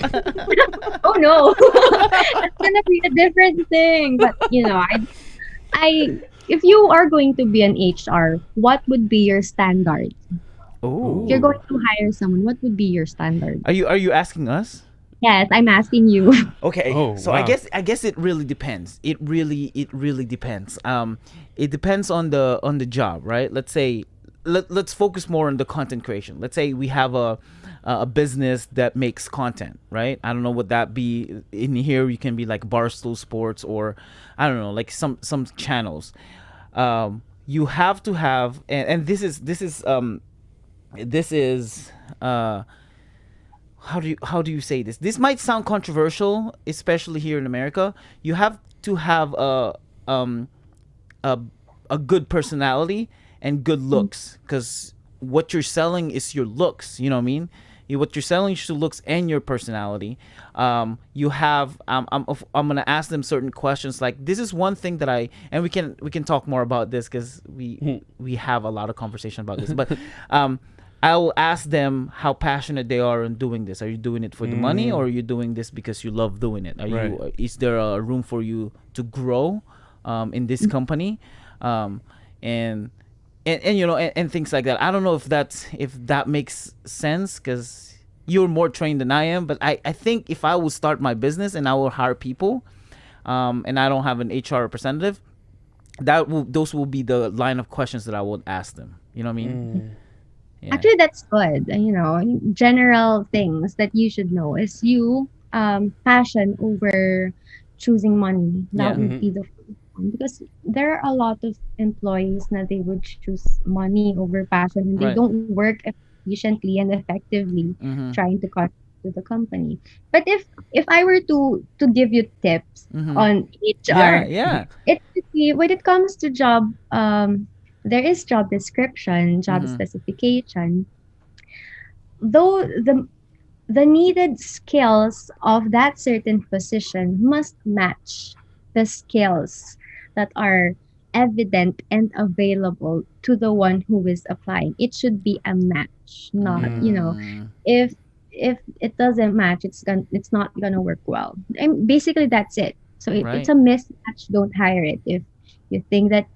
Oh no, that's gonna be a different thing. But I if you are going to be an HR, what would be your standard? If you're Oh, going Ooh. to hire someone, what would be your standard? are you asking us? Yes, I'm asking you. Okay, Oh so I wow. guess I guess it really depends. It really depends. It depends on the job, right? Let's say let's focus more on the content creation. Let's say we have a business that makes content, right? I don't know what that be in here. You can be like Barstool Sports or I don't know, like some channels. You have to have, and this is how do you say this? This might sound controversial, especially here in America. You have to have a a good personality and good looks, because what you're selling is your looks. You know what I mean? What you're selling is your looks and your personality. You have I'm gonna ask them certain questions. Like, this is one thing that and we can talk more about this because we have a lot of conversation about this. But I will ask them how passionate they are in doing this. Are you doing it for the money, or are you doing this because you love doing it? Right. Is there a room for you to grow in this company? Um, and and things like that. I don't know if that makes sense, because you're more trained than I am. But I think if I would start my business and I will hire people, and I don't have an HR representative, those will be the line of questions that I would ask them. You know what I mean? Mm. Yeah. Actually, that's good. General things that you should know is passion over choosing money. That Yeah. would Mhm. be the first one because there are a lot of employees that they would choose money over passion and they Right. don't work efficiently and effectively Mm-hmm. trying to contribute to the company. But if I were to give you tips Mm-hmm. on Yeah. HR, Yeah. it should be when it comes to job, there is job description, job Mm-hmm. specification. Though the needed skills of that certain position must match the skills that are evident and available to the one who is applying. It should be a match, not, Mm. if it doesn't match, it's not gonna work well. And basically that's it. So if it's Right. a mismatch, don't hire it. If you think that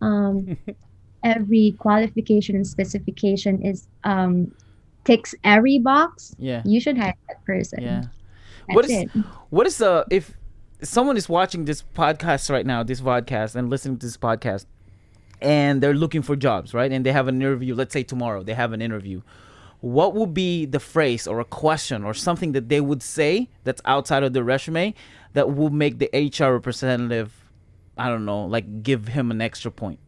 um every qualification and specification is ticks every box, Yeah. you should hire that Yeah. person. What That's is it. what is if someone is watching this podcast right now, this podcast, and listening to this podcast, and they're looking for jobs, right? And they have an interview. Let's say tomorrow they have an interview. What would be the phrase or a question or something that they would say that's outside of the resume that will make the HR representative, I don't know, like give him an extra point?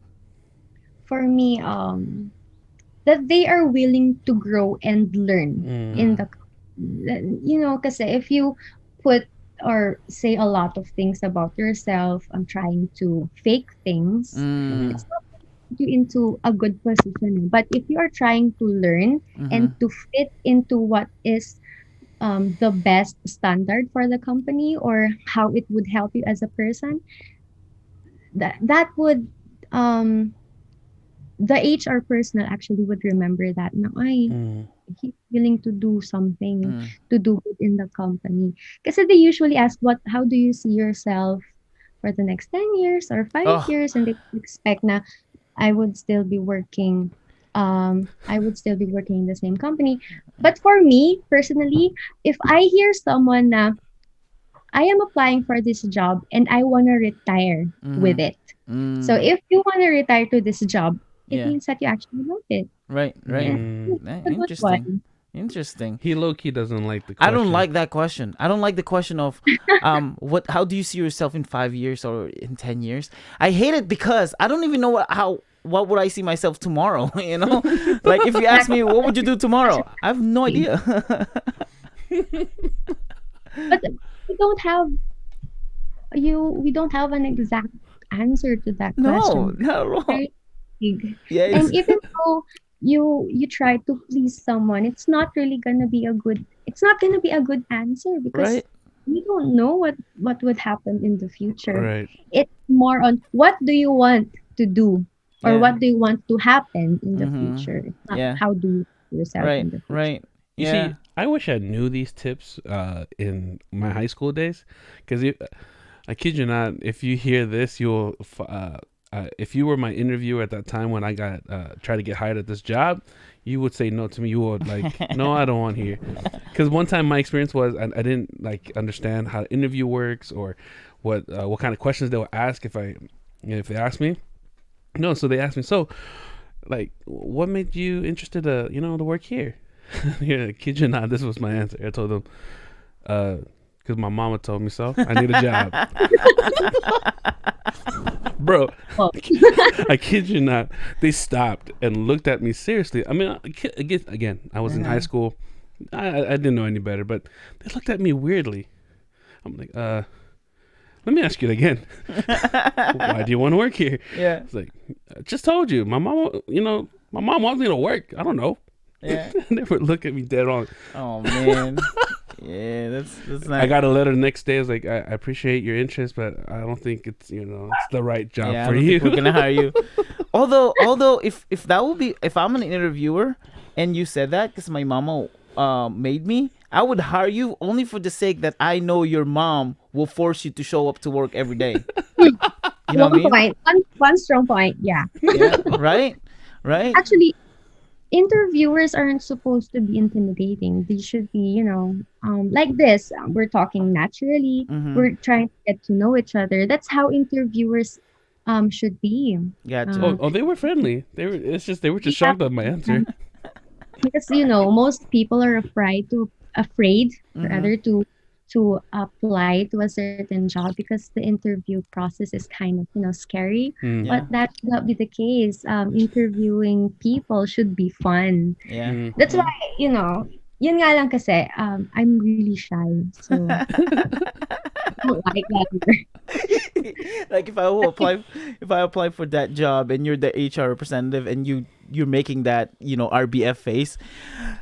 For me, that they are willing to grow and learn in Mm. the because if you put or say a lot of things about yourself, I'm trying to fake things, Mhm. Mm. it's not put you into a good position. But if you are trying to learn Mm-hmm. and to fit into what is the best standard for the company or how it would help you as a person, that would um the HR personnel actually would remember that na, ay, Mm. he's willing to do something Mm. to do good in the company. Kasi they usually ask, how do you see yourself for the next 10 years or 5 Oh. years? And they expect na I would still be working I would still be working in the same company. But for me personally, if I hear someone na I am applying for this job and I want to retire with Mm-hmm. it. So Mm. if you want to retire to this job, it Yeah. means that you actually love it. Right. Right. And Mm. it's a good Interesting. one. Interesting. He low key doesn't like the I don't question. like that question. I don't like the question of, what? How do you see yourself in 5 years or in 10 years? I hate it because I don't even know what would I see myself tomorrow. You know, like if you ask me what would you do tomorrow, I have no Exactly. idea. But we don't have we don't have an exact answer to that No, question. not at all. Very big. Yeah, And it's even though you try to please someone, it's not gonna be a good answer because right. we don't know what would happen in the future. Right. It's more on what do you want to do or Yeah. what do you want to happen in the Mm-hmm. future. It's not Yeah. how do you see yourself Right. in the future. Right. You see, Yeah. I wish I knew these tips in my high school days, because I kid you not, if you hear this, if you were my interviewer at that time when I got tried to get hired at this job, you would say no to me. You would like, no, I don't want here. Because one time my experience was I didn't like understand how the interview works or what kind of questions they will ask if they ask me. No, so they asked me, so like, what made you interested to work here? Yeah, kid you not, this was my answer. I told them, because my mama told me so. I need a job, bro. Well, I kid you not. They stopped and looked at me seriously. I mean, again, I was in high school. I didn't know any better, but they looked at me weirdly. I'm like, let me ask you again. Why do you want to work here? Yeah. It's like, I just told you. My mom wants me to work. I don't know. Yeah. They would look at me dead on. Oh man. Yeah, that's not. I got a letter the next day. It's like, I appreciate your interest, but I don't think it's the right job Yeah, I for don't you. think we're gonna hire you. Although, if that would be, if I'm an interviewer, and you said that because my mama made me, I would hire you only for the sake that I know your mom will force you to show up to work every day. You know what I one mean? point, one strong point, yeah. Yeah. Right. Right. Actually, interviewers aren't supposed to be intimidating. They should be, like this. We're talking naturally. Mm-hmm. We're trying to get to know each other. That's how interviewers should be. Gotcha. Oh, they were friendly. They were just shocked at my answer. Because most people are afraid Mm-hmm. rather to apply to a certain job because the interview process is kind of scary, Mm. but Yeah. that should not be the case. Interviewing people should be fun. Yeah. Mm. That's Yeah. why, yun nga lang kasi, I'm really shy. So, I don't like that either. Like if I apply for that job and you're the HR representative and you're making that RBF face,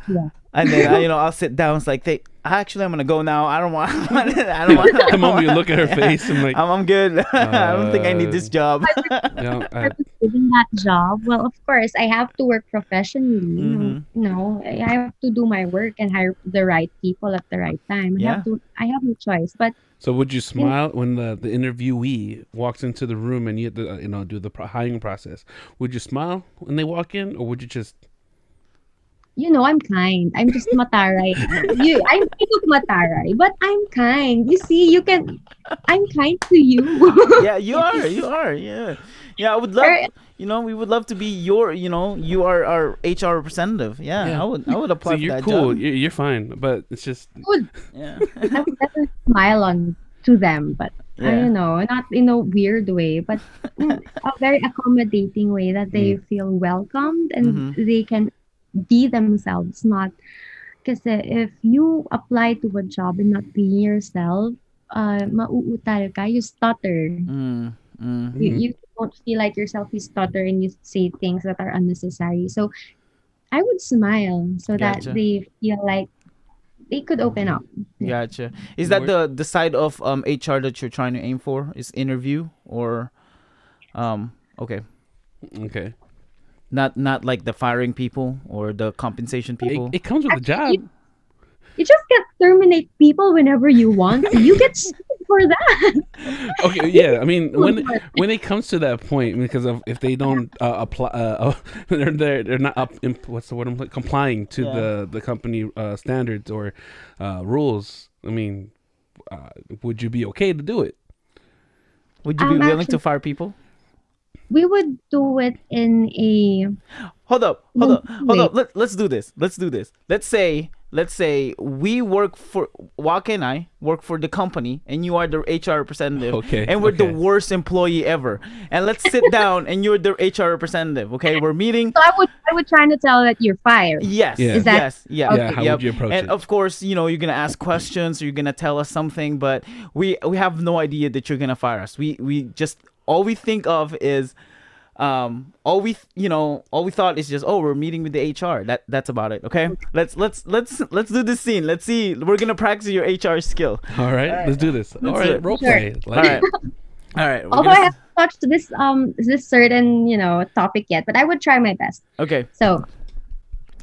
Yeah. and then I'll sit down. It's like, actually I'm gonna go now. I don't want. I don't want. The moment you look at her face, I'm like, I'm good. I don't think I need this job. I was given that job, well, of course, I have to work professionally. Mhm. I have to do my work and hire the right people at the right time. Yeah. I have no choice. But so would you smile when the interviewee walks into the room and you have to do the hiring process? Would you smile when they walk in, or would you just? I'm kind. I'm just mataray. I'm kind of mataray, but I'm kind. You see, I'm kind to you. Yeah, you are. You are. Yeah. Yeah, I would love. We would love to be you are our HR representative. Yeah, Yeah. I would apply So for you're that cool. job. You're fine, but it's just. Yeah. I would definitely smile on to them, but I Yeah. don't know, not in a weird way, but in a very accommodating way that they feel welcomed and Mhm. they can be themselves. Not because if you apply to a job and not being yourself, mauutal ka, you stutter. Mm. Mm. You don't feel like yourself. You stutter and you say things that are unnecessary. So I would smile so that Gotcha. they feel like they could open up. Yeah. Gotcha. Is that the side of HR that you're trying to aim for? Is interview or okay. Okay. Not like the firing people or the compensation people. It comes with the Actually, job. you just can't terminate people whenever you want to. You get sued for that. Okay, You yeah. I get mean, sued for it. when it comes to that point, because of if they don't apply, they're not what's the word? Complying to Yeah. the company standards or rules. I mean, would you be okay to do it? Would you be willing to Actually, fire people? we would do it Hold in a up, nice hold way. up. Let's do this. Let's do this. Let's say we work for Waka and I work for the company, and you are the HR representative, Okay, and we're the okay. worst employee ever. And let's sit down, and you're the HR representative. Okay, we're meeting. So I would try to tell that you're fired. Yes, Yeah, Is that yes, yeah, yeah. okay? How would yep. you approach And it? of course, you're gonna ask questions, or you're gonna tell us something, but we have no idea that you're gonna fire us. We just all we think of is all we thought is just, oh, we're meeting with the HR. That's about it. Okay, let's do this scene. Let's see. We're gonna practice your HR skill. All right, let's do this. All Let's do right, it. role Sure. play. All Like right, it. all right. We're Although gonna. I haven't touched this certain topic yet, but I would try my best. Okay. So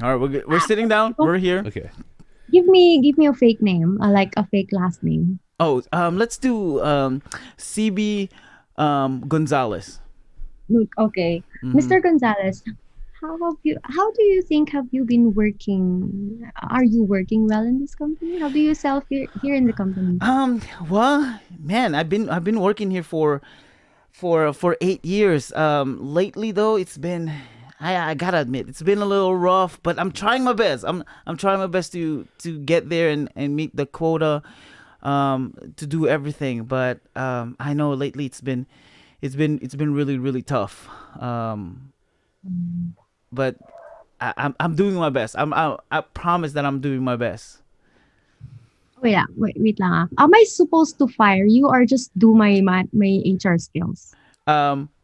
All right. We're sitting down. We're here. Okay. give me a fake name, like a fake last name. Oh, let's do CB Gonzalez. Look, okay, Mhm. Mr. Gonzalez, how do you think have you been working? Are you working well in this company? How do you self here in the company? Well, man, I've been working here for 8 years. Lately though, it's been I gotta admit it's been a little rough, but I'm trying my best. I'm trying my best to get there and meet the quota, to do everything. But I know lately it's been really really tough. But I'm doing my best. I promise that I'm doing my best. Wait, wait lang. Am I supposed to fire you or just do my HR skills?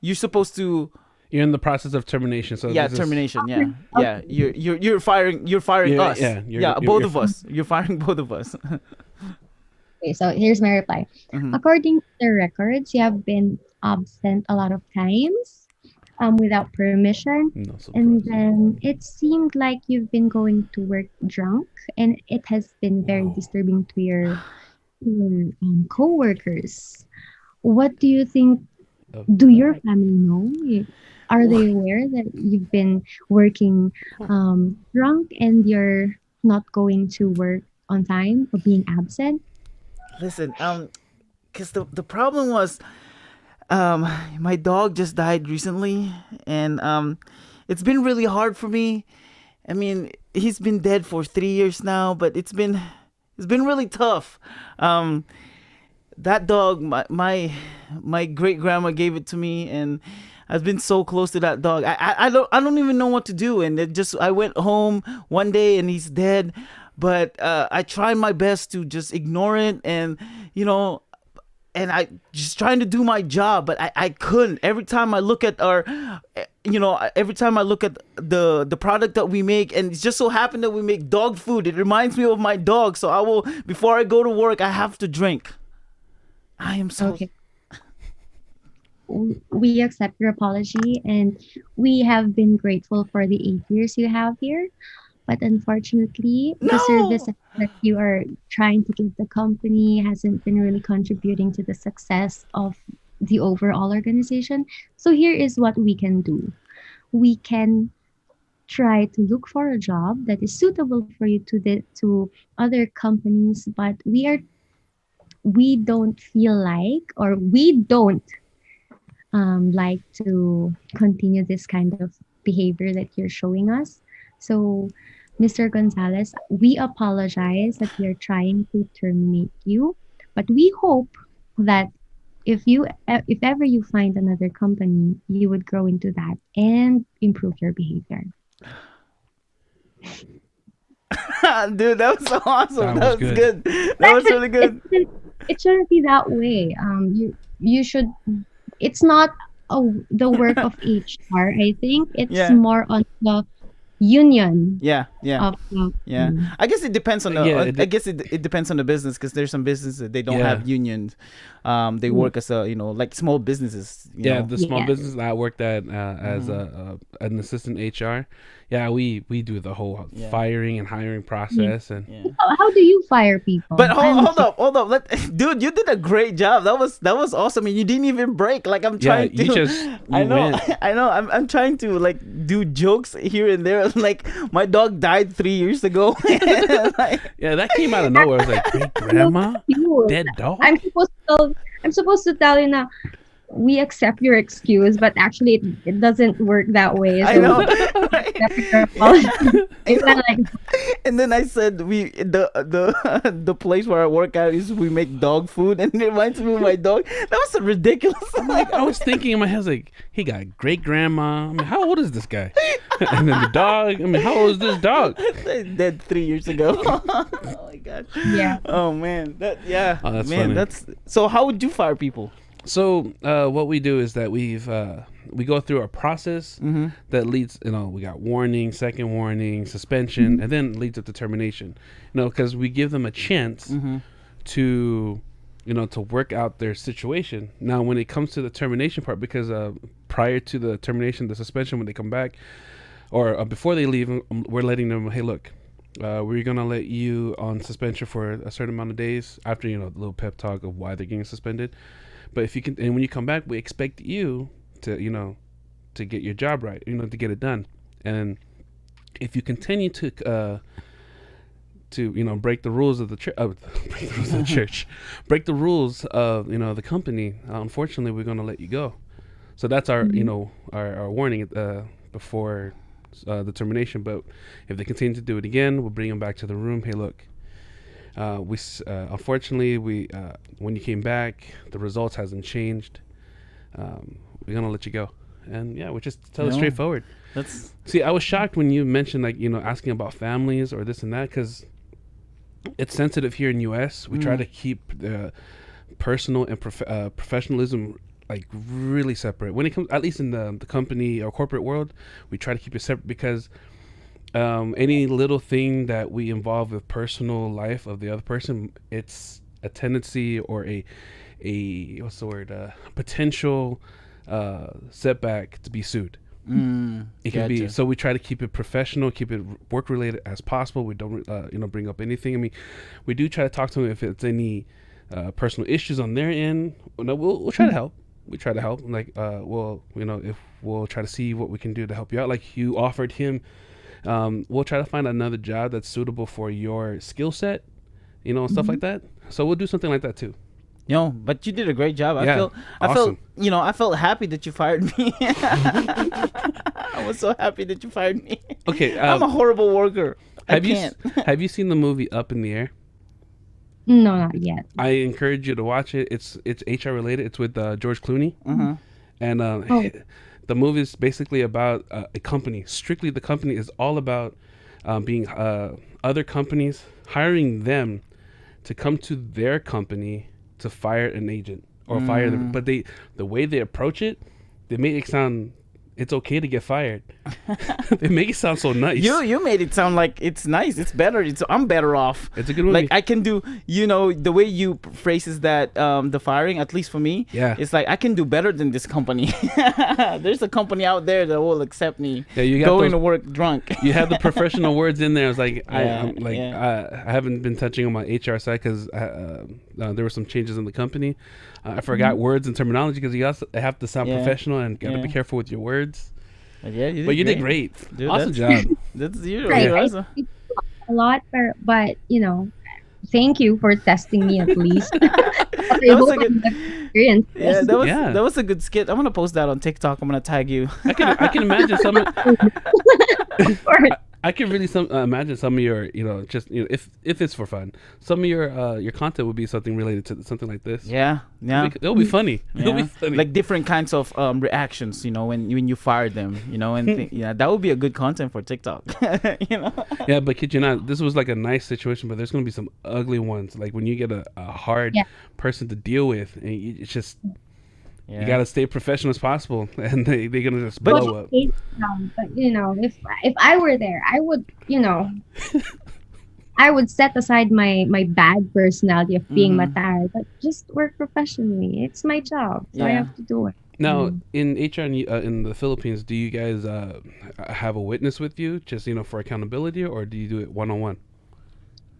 You're supposed to. You're in the process of termination, so Yeah, this is termination. Okay, Yeah, yeah. okay. You're firing yeah, us. yeah. Yeah, both of us. You're firing both of us. Okay, so here's my reply. Mhm. According to the records, you have been absent a lot of times, without permission, no and surprise. then it seemed like you've been going to work drunk, and it has been very disturbing to your coworkers. What do you think? Oh, Do your family know? Are they aware that you've been working drunk and you're not going to work on time or being absent? Listen, cause the problem was, um, my dog just died recently, and it's been really hard for me. I mean, he's been dead for 3 years now, but it's been really tough. Um, that dog, my great grandma gave it to me, and I've been so close to that dog. I don't even know what to do, and I went home one day and he's dead, but I tried my best to just ignore it, and you know. And I just trying to do my job, but I couldn't. Every time I look at every time I look at the product that we make, and it just so happened that we make dog food. It reminds me of my dog, so before I go to work, I have to drink. I am so. Okay. We accept your apology and we have been grateful for the 8 years you have here. But unfortunately, the service No. that you are trying to give the company hasn't been really contributing to the success of the overall organization. So here is what we can do. We can try to look for a job that is suitable for you to other companies, but we don't feel like, or we don't like to continue this kind of behavior that you're showing us. So, Mr. Gonzalez, we apologize that we are trying to terminate you, but we hope that if ever you find another company, you would grow into that and improve your behavior. Dude, that was so awesome. That That was was good. good. That was really good. It shouldn't be that way. You should. It's not the work of HR. I think it's Yeah. more on the union Yeah, yeah. of Yeah, I guess it depends on the. Yeah, I guess it depends on the business, because there's some businesses that they don't Yeah. have unions. They Mm. work as a, like small businesses. Yeah, the small Yes. business that I worked at as an assistant HR. Yeah, we do the whole Yeah. firing and hiring process, and Yeah. How do you fire people? But I'm hold up. Dude, you did a great job. That was awesome, and you didn't even break. Like, I'm yeah, trying to. you just I know, went. I know. I'm trying to like do jokes here and there. Like, my dog died 3 years ago. Like, Yeah, that came out of nowhere. I was like, great grandma, cute. dead dog. I'm supposed to tell you now. We accept your excuse, but actually it doesn't work that way. I So know. accept your apology. It's kind of like, And then I said, the place where I work at is we make dog food, and it reminds me of my dog. That was ridiculous. I was thinking in my head, like, he got great grandma. I mean, how old is this guy? And then the dog. I mean, how old is this dog? Dead 3 years ago. Oh my god. yeah. Oh man, Oh, that's man, funny. that's so. How would you fire people? So what we do is that we go through a process that leads, we got warning, second warning, suspension, and then leads up to termination. Because we give them a chance to, to work out their situation. Now, when it comes to the termination part, because prior to the termination, the suspension, when they come back, or before they leave, we're letting them, hey, look, we're gonna let you on suspension for a certain amount of days after the little pep talk of why they're getting suspended. But if you can, and when you come back, we expect you to, to get your job right, to get it done. And if you continue to break the rules of the church, break the rules of the church, break the rules of, the company, unfortunately, we're going to let you go. So that's our, our warning before the termination. But if they continue to do it again, we'll bring them back to the room. Hey, look. Unfortunately, when you came back, the results hasn't changed. We're gonna let you go, and we just tell it straightforward. See, I was shocked when you mentioned asking about families or this and that, because it's sensitive here in U.S. We try to keep the personal and professionalism really separate. When it comes, at least in the company or corporate world, we try to keep it separate because. Any little thing that we involve with personal life of the other person, it's a tendency or a what's the word? Potential setback to be sued. It can be. So we try to keep it professional, keep it work related as possible. We don't bring up anything. I mean, we do try to talk to them if it's any personal issues on their end. No, we'll try to help. We try to help. If we'll try to see what we can do to help you out. Like you offered him. We'll try to find another job that's suitable for your skill set, and stuff like that. So we'll do something like that too. But you did a great job. Yeah, I felt, awesome. I felt happy that you fired me. I was so happy that you fired me. Okay, I'm a horrible worker. Have you seen the movie Up in the Air? No, not yet. I encourage you to watch it. It's HR related. It's with George Clooney, and the movie is basically about a company. Strictly, the company is all about being other companies hiring them to come to their company to fire an agent or fire them. But the way they approach it, they make it sound it's okay to get fired. They make it sound so nice. You made it sound like it's nice. It's better. I'm better off. It's a good movie. Like I can do, the way you phrases that, the firing, at least for me, it's like I can do better than this company. There's a company out there that will accept me. Yeah, you got going to work drunk. You have the professional words in there. I was like, Yeah, I haven't been touching on my HR side because there were some changes in the company. I forgot words and terminology because you also have to sound professional and got to be careful with your words. Yeah, you did great. Dude, awesome job. That's you. Right. You're I awesome. speak a lot, but thank you for testing me at least. I was hope a good- I have experience. Yeah, Yeah. that was a good skit. I'm gonna post that on TikTok. I'm gonna tag you. I can imagine some. Of course. I can really imagine some of your, if it's for fun, some of your content would be something related to something like this. Yeah. It'll be funny. It'll be Yeah. funny. Like different kinds of reactions, when you fire them, and that would be a good content for TikTok. Yeah, but kid you not, this was like a nice situation, but there's gonna be some ugly ones. Like when you get a hard person to deal with, and it's just You Yeah. gotta stay professional as possible, and they're gonna just But Well, blow up. but if I were there, I would, I would set aside my bad personality of being mm-hmm. matar, but just work professionally. It's my job, so I Yeah. have to do it. Now, Mm. in HR in the Philippines, do you guys have a witness with you, just for accountability, or do you do it one on one?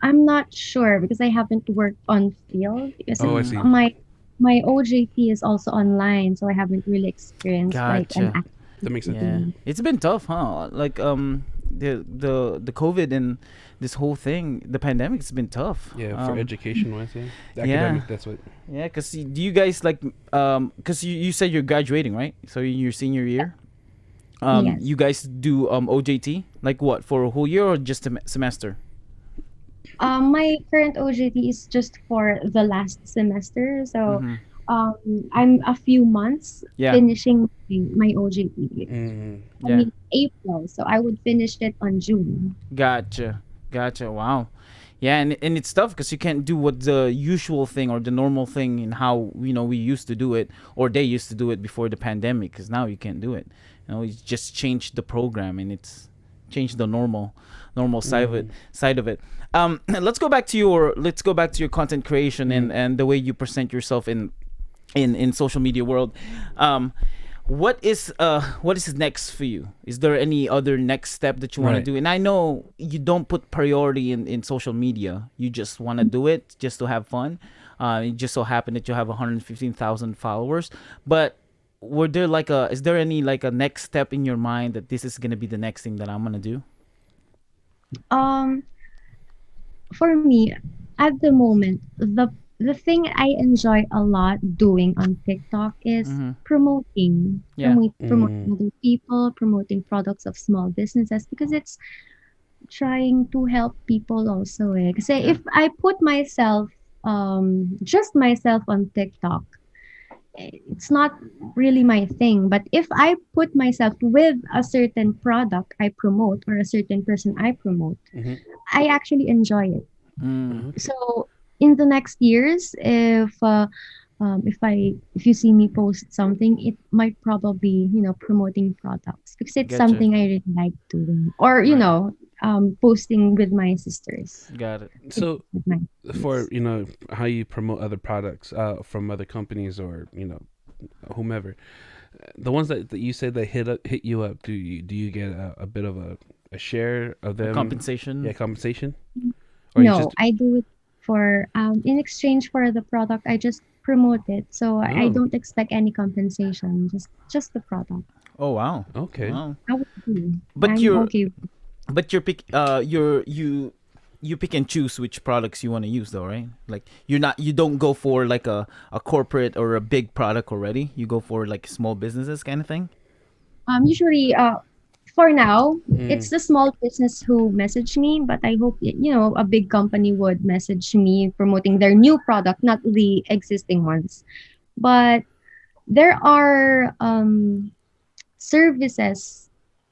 I'm not sure because I haven't worked on field because Oh, I Mm. see. my OJT is also online, so I haven't really experienced like an Gotcha. That makes sense. Yeah, activity. it's been tough, huh? Like the COVID and this whole thing, the pandemic's been tough. Yeah, for education wise, yeah. The Yeah, academic, that's what. yeah. Cause do you guys like cause you said you're graduating, right? So in your senior year, Yes. you guys do OJT like what for a whole year or just a semester? My current OJT is just for the last semester, so Mm-hmm. um, I'm a few months Yeah, finishing my OJT. Mm. I yeah. mean April, so I would finish it on June. Gotcha, gotcha. Wow. Yeah, and it's tough because you can't do what the usual thing or the normal thing and how we used to do it or they used to do it before the pandemic. Because now you can't do it. It's just changed the program and it's changed the normal side of it. Let's go back to your content creation Mm. and the way you present yourself in social media world. Um, what is next for you? Is there any other next step that you want to Right. do? And I know you don't put priority in social media. You just want to do it just to have fun. It just so happened that you have 115,000 followers. But is there any like a next step in your mind that this is gonna be the next thing that I'm gonna do? Um, for me, at the moment, the thing I enjoy a lot doing on TikTok is Mm-hmm. Yeah. promoting Mm. other people, promoting products of small businesses because it's trying to help people also. Kasi Yeah. if I put myself, just myself on TikTok, it's not really my thing. But if I put myself with a certain product I promote or a certain person I promote, Mm-hmm. I actually enjoy it. Mm. Okay. So in the next years, if you see me post something, it might probably promoting products because it's Gotcha. something I really like doing, or Right. posting with my sisters, Got it. So, with my for kids. how you promote other products from other companies or whomever, the ones that you said that hit you up, do you get a bit of a share of A them? Yeah, compensation. compensation, or you No, just I do it for in exchange for the product. I just promote it, so I oh, don't expect any compensation. Just the product. Oh wow. okay. Wow. I would do. But I'm you're okay. but you're pick you pick and choose which products you want to use though, right? Like you don't go for like a corporate or a big product already. You go for like small businesses kind of thing. Usually, for now, Mm. it's the small business who message me, but I hope a big company would message me promoting their new product, not the existing ones. But there are services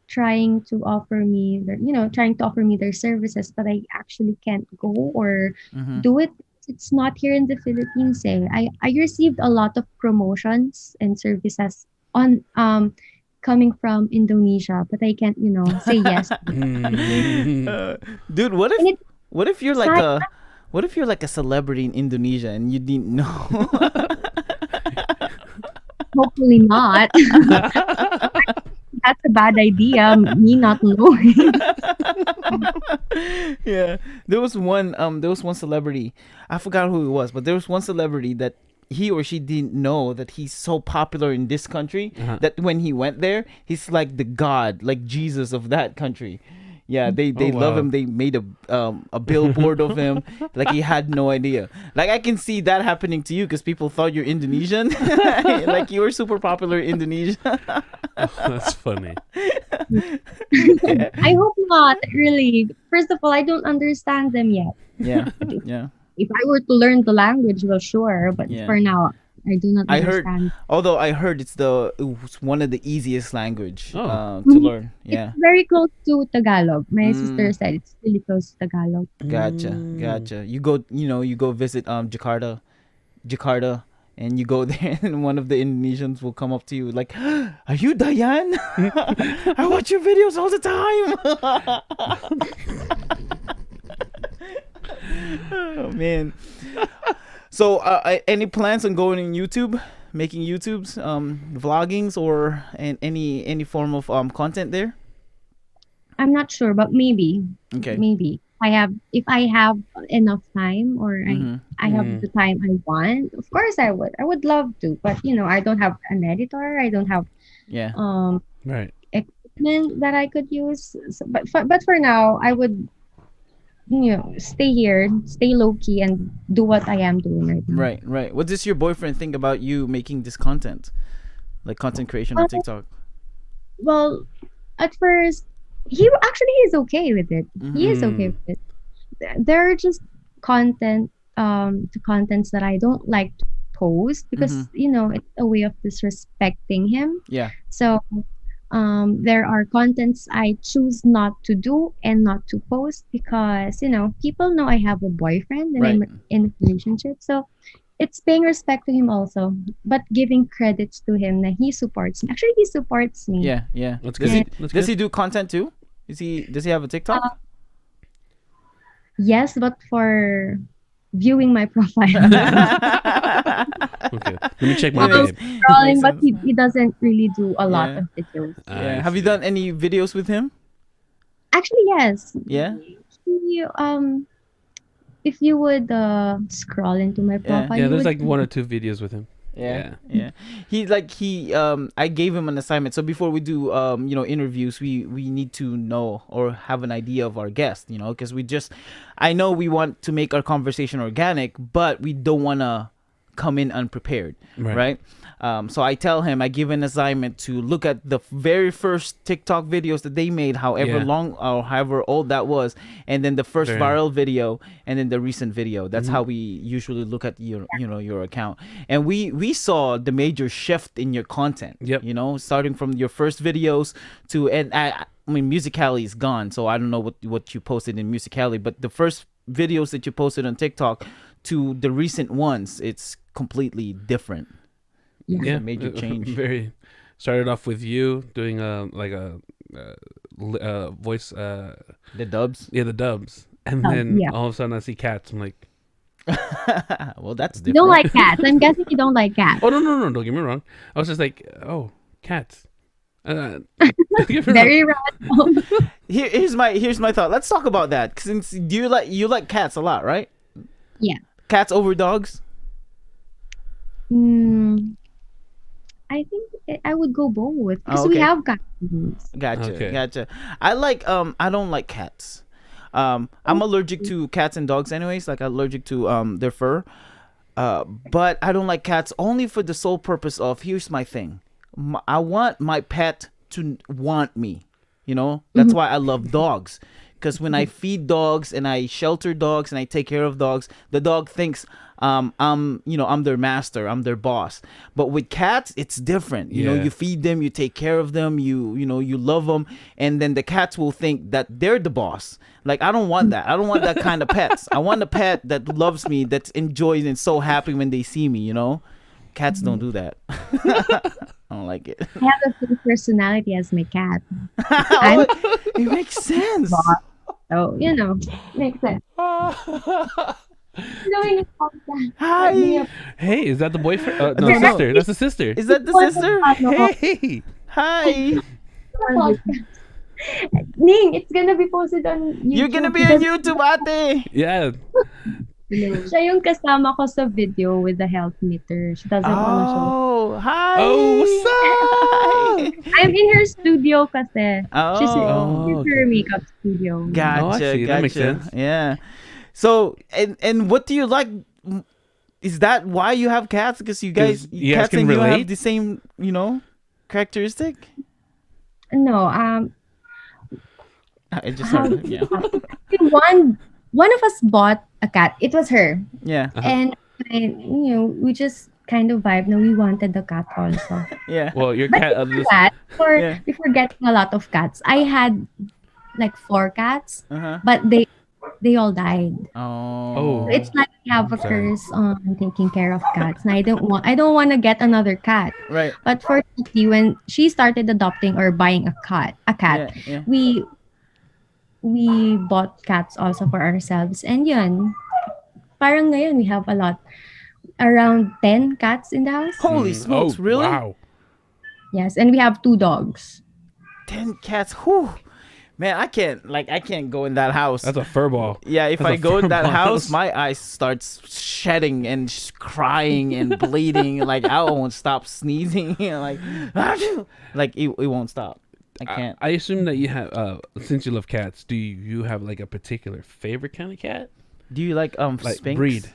trying to offer me their services, but I actually can't go or Mm-hmm. do it. It's not here in the Philippines. I received a lot of promotions and services on coming from Indonesia, but I can't, say yes. Mm. Uh, dude, what if And it's what if you're like sad. a what if you're like a celebrity in Indonesia and you didn't know? Hopefully not. That's a bad idea, me not knowing. Yeah, there was one celebrity. I forgot who it was, but there was one celebrity that he or she didn't know that he's so popular in this country Uh-huh. that when he went there, he's like the god, like Jesus of that country. Yeah, Oh they love wow. him. They made a billboard of him. Like he had no idea. Like I can see that happening to you because people thought you're Indonesian. Like you were super popular in Indonesia. Oh, that's funny. Yeah, I hope not, really. First of all, I don't understand them yet. yeah, But yeah. if I were to learn the language, well, sure. But Yeah. for now, I do not I heard, understand. although I heard it's one of the easiest language Oh. to Mhm. learn. It's Yeah. very close to Tagalog. My sister Mm, said it's really close to Tagalog. gotcha, Mm. gotcha. You go visit Jakarta, and you go there, and one of the Indonesians will come up to you like, "Are you Diane? I watch your videos all the time." Oh man. So, any plans on going on YouTube, making YouTubes, vloggings, or any form of content there? I'm not sure, but maybe, Okay. maybe if I have enough time, or Mm-hmm. I have the time I want. Of course, I would love to, but I don't have an editor. I don't have Yeah. um Right. equipment that I could use. So, but for now, I would stay here, stay low key, and do what I am doing right now. Right. Right. What does your boyfriend think about you making this content, like content creation on Uh, TikTok? well, at first, he's okay with it. He is okay Mm. with it. There are just the contents that I don't like to post Mm-hmm. because it's a way of disrespecting him. Yeah. So there are contents I choose not to do and not to post because people know I have a boyfriend and Right. I'm in a relationship. So it's paying respect to him also, but giving credits to him that he supports me. Actually, he supports me. Yeah. Yeah. That's Does good. he That's does good. he do content too? Does he have a Uh, TikTok? yes, but for viewing my profile. Okay. Let me check my It makes babe. Scrolling, makes but sense. he doesn't really do a lot Yeah. of videos. Yeah. I Have you see. done any videos with him? Actually, yes. Yeah. He, if you would scroll into my Yeah. profile, Yeah, you there's would like one or two videos with him. Yeah, Yeah. yeah. He I gave him an assignment. So before we do interviews, we need to know or have an idea of our guest, because I know we want to make our conversation organic, but we don't want to come in unprepared, Right. right? So I tell him, I give an assignment to look at the very first TikTok videos that they made, however Yeah. long or however old that was, and then the first Very. viral video, and then the recent video. That's Mhm. how we usually look at your account. And we saw the major shift in your content. Yep. Starting from your first videos to, and I mean, Musicali is gone, so I don't know what you posted in Musicali, but the first videos that you posted on TikTok to the recent ones, it's completely different. It's Yeah. a major change. Very. Started off with you doing voice. The dubs. Yeah, the dubs, and Oh, then yeah. all of a sudden I see cats. I'm like, Well, that's You don't different. like cats. I'm guessing you don't like cats. oh no, don't get me wrong. I was just like, oh, cats. Don't get me wrong. Very random. Here's my thought. Let's talk about that. Since you like cats a lot, right? Yeah. Cats over dogs. Mm, I think I would go both because we okay. have cats. Gotcha, Okay. gotcha. I don't like cats. I'm allergic to cats and dogs anyways. Like I'm allergic to their fur. But I don't like cats only for the sole purpose of, here's my thing. I want my pet to want me. That's why I love dogs. Because when I feed dogs and I shelter dogs and I take care of dogs, the dog thinks I'm their master, I'm their boss. But with cats, it's different. Yeah. You feed them, you take care of them, you love them, and then the cats will think that they're the boss. Like, I don't want that. I don't want that kind of pets. I want a pet that loves me, that enjoys and so happy when they see me. Cats don't do that. I don't like it. I have the same personality as my cat. Oh, it makes sense. So, makes sense. Doing a podcast. Hi. Hey, is that the boyfriend? No, No, no. sister. That's the sister. Is that the sister? Hey. Hi. Ning, it's gonna be posted on YouTube. You're gonna be on YouTube, ate. Yeah. Siya yung kasama ko sa video with the health meter. She doesn't wanna show. Oh, hi. Oh, what's up? Hi. I'm in her studio kasi. She's Oh, in her makeup studio. gotcha. Oh, I see. Gotcha. That makes sense. Yeah. So, and what do you like? Is that why you have cats? Because you guys, 'Cause you guys cats can and you have relate? the same, characteristic. No, I just how heard it. Yeah. one of us bought a cat. It was her. Yeah. And we just kind of vibe. No, we wanted the cat also. Yeah. Well, your But cat. before that, Yeah. before getting a lot of cats, I had like 4 cats, Uh-huh. but they they all died. Oh. Oh, So it's like we have I'm a sorry. curse on taking care of cats. And I don't want to get another cat. Right. But fortunately, when she started adopting or buying a cat, Yeah. Yeah. we we bought cats also for ourselves. And yun, parang ngayon we have a lot. Around 10 cats in the house. Holy Oh, smokes! Really? wow. Yes, and we have 2 dogs. 10 cats. Whew. Man, I can't go in that house. That's a fur ball. Yeah, if That's I a go in that fur house, ball. my eyes starts shedding and crying and bleeding. Like I won't stop sneezing. Like, like it won't stop. I can't. I assume that you have, since you love cats, do you have like a particular favorite kind of cat? Do you like Like Sphinx? breed?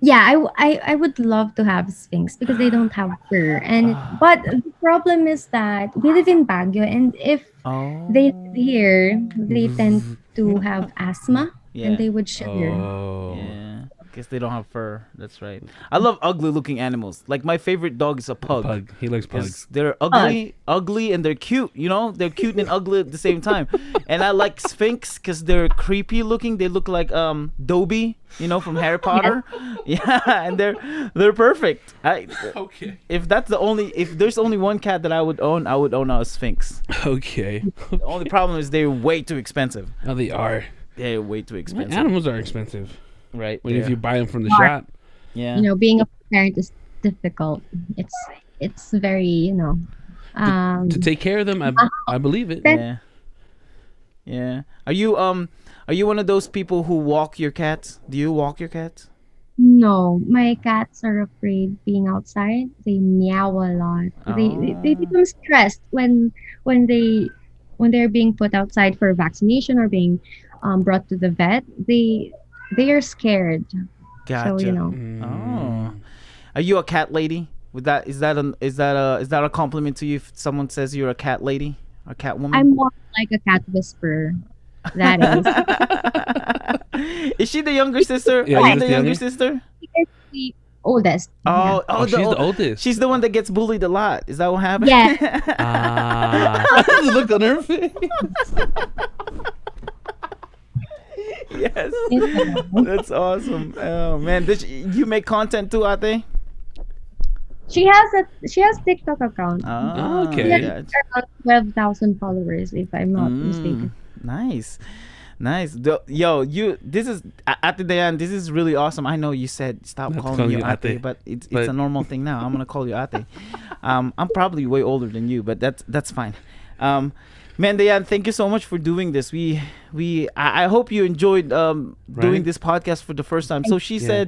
Yeah, I would love to have Sphinx because they don't have fur. And but the problem is that we live in Baguio, and if Oh. they live here, they tend to have asthma and Yeah. they would shiver. Oh. Yeah. Guess they don't have fur. That's right. I love ugly looking animals. Like my favorite dog is a pug. Pug. He likes pugs. Because they're ugly, and they're cute. You know, they're cute and ugly at the same time. And I like Sphinx because they're creepy looking. They look like Dobby, from Harry Potter. Yeah, and they're perfect. Okay. If there's only one cat that I would own a Sphinx. Okay. The only problem is they're way too expensive. Oh, they are. They're way too expensive. Animals are expensive. Right. When if there. you buy them from the Smart. shop. Yeah. Being a parent is difficult. It's very, To take care of them, I believe it. Yeah. Yeah. Are you one of those people who walk your cats? Do you walk your cats? no, my cats are afraid being outside. They meow a lot. They Oh. become stressed when they're being put outside for vaccination or being brought to the vet. They are scared. Gotcha. So Oh. Are you a cat lady? Is that a compliment to you if someone says you're a cat lady? A cat woman? I'm more like a cat whisperer. That is. Is she the younger sister? Yeah, Are you you're the the younger youngest? sister? She is the oldest. Oh, Oh, she's the oldest. She's the one that gets bullied a lot. Is that what happened? Yeah. The look on her face. Yes. Yeah. That's awesome. Oh man, you make content too, Ate? She has TikTok account. Oh, Okay. She has gotcha. around 12,000 followers, if I'm not Mm. mistaken. Nice. This is Ate Diane. This is really awesome. I know you said stop Not calling calling you you Ate, Ate, but it's but- a normal thing now. I'm gonna call you Ate. I'm probably way older than you, but that's fine. Man, Diane, thank you so much for doing this. I hope you enjoyed doing Right? this podcast for the first time. So she Yeah.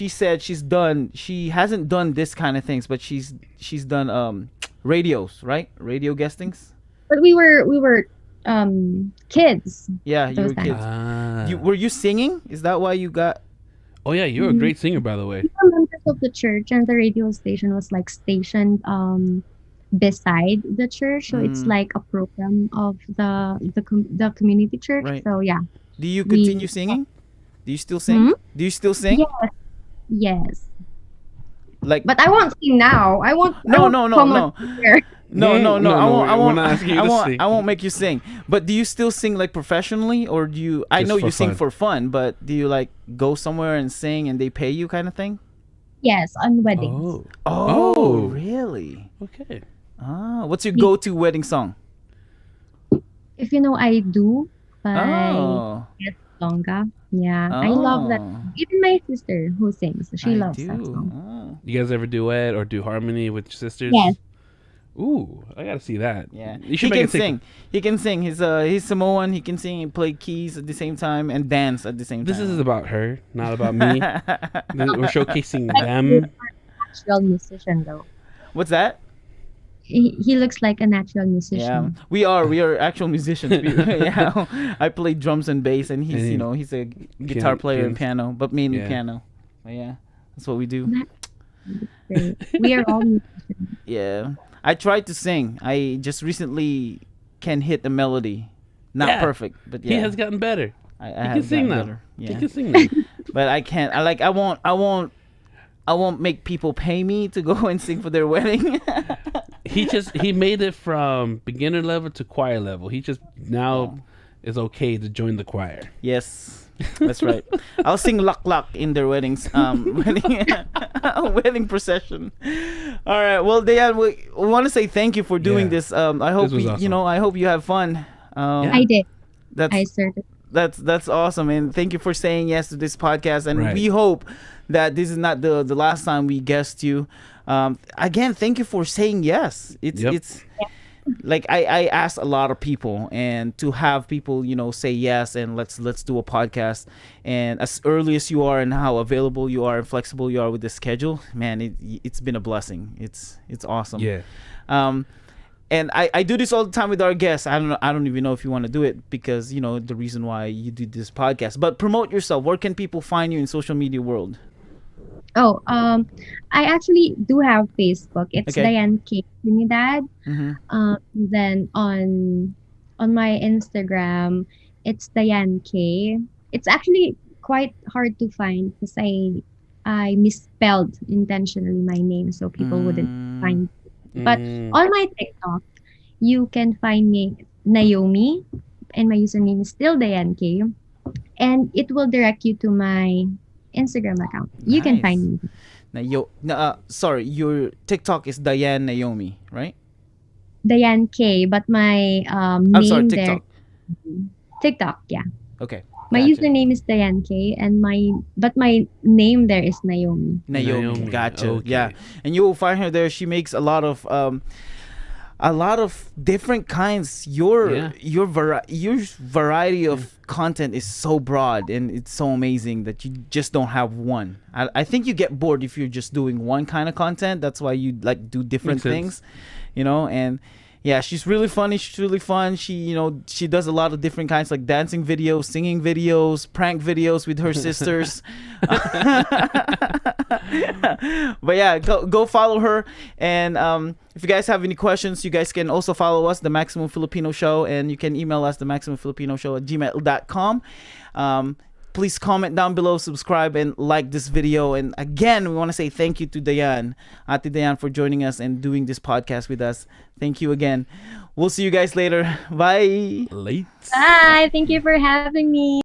said she hasn't done this kind of things, but she's done radios, right? Radio guestings. But we were kids. Yeah, you Those were times. kids. Were you singing? Is that why you got? Oh yeah, you're a great singer, by the way. We were members of the church, and the radio station was like stationed beside the church, so it's Mm. like a program of the community church. Right. So yeah. Do you continue singing? Do you still sing? Hmm? Do you still sing? Yes. Like But I won't sing now. I won't. No, I won't no, no, come no. on here. no, no, no. I won't. I we're won't. not asking you I to won't. sing. I won't make you sing. But do you still sing like professionally, or do you? I Just know for you sing fun. for fun, but do you like go somewhere and sing and they pay you kind of thing? Yes, on weddings. Oh. Oh, Oh. really? Okay. Ah, what's your go-to wedding song? If you know, I do by Oh, Longa. Yeah, I love that. Oh, Even my sister who sings, she I loves that do. song. Oh. You guys ever duet or do harmony with your sisters? Yes. Ooh, I gotta see that. Yeah, You he should make can it take- sing. He can sing. He's Samoan. He can sing and play keys at the same time and dance at the same This time. is about her, not about me. We're showcasing You're them. a natural musician, though. What's that? He looks like a natural Yeah, musician. we are actual musicians. Yeah, I play drums and bass, and he's And he's a guitar player and piano. piano, but mainly Yeah. piano. But yeah, that's what we do. Great. We are all musicians. Yeah, I tried to sing. I just recently can hit the melody, not Yeah. perfect, but yeah, He has gotten better. I He have can sing gotten now. better. He Yeah, can sing now. but I can't. I won't make people pay me to go and sing for their wedding. He made it from beginner level to choir level. He just now it's okay to join the choir. Yes, that's right. I'll sing "Luck Luck" in their weddings, wedding, wedding procession. All right. Well, Diane, we want to say thank you for doing Yeah. this. I hope This was awesome. I hope you have fun. Yeah. I did. That's I started. that's awesome, and thank you for saying yes to this podcast. And Right. we hope that this is not the last time we guest you. Again, thank you for saying yes. Yep. It's like I asked a lot of people, and to have people say yes and let's do a podcast, and as early as you are and how available you are and flexible you are with the schedule, man, it's been a blessing. It's awesome. Yeah. And I do this all the time with our guests. I don't even know if you want to do it, because the reason why you do this podcast. But promote yourself. Where can people find you in social media world? Oh, I actually do have Facebook. It's Okay. Diane K. Trinidad. Mm-hmm. Then on my Instagram, it's Diane K. It's actually quite hard to find because I misspelled intentionally my name so people wouldn't find. But Mm. on my TikTok, you can find me Naomi, and my username is still Diane K. And it will direct you to my Instagram account. You can Nice. find me. Sorry, your TikTok is Diane Naomi, right? Diane K, but my I'm name sorry, there, TikTok. TikTok, yeah. Okay. My Gotcha. username is Diane K, and my name there is Naomi. Naomi. Gotcha. Okay. Yeah, and you will find her there. She makes a lot of different kinds. Yeah. Your variety of content is so broad, and it's so amazing that you just don't have one. I think you get bored if you're just doing one kind of content. That's why you like do different Makes things, sense. and yeah, she's really funny. She's really fun. She does a lot of different kinds, like dancing videos, singing videos, prank videos with her sisters. But yeah, go follow her. And if you guys have any questions, you guys can also follow us, The Maximum Filipino Show, and you can email us, themaximumfilipino@gmail.com. Please comment down below, subscribe, and like this video. And again, we want to say thank you to Diane, Ate Diane, for joining us and doing this podcast with us. Thank you again. We'll see you guys later. Bye. Late. Bye. Thank you for having me.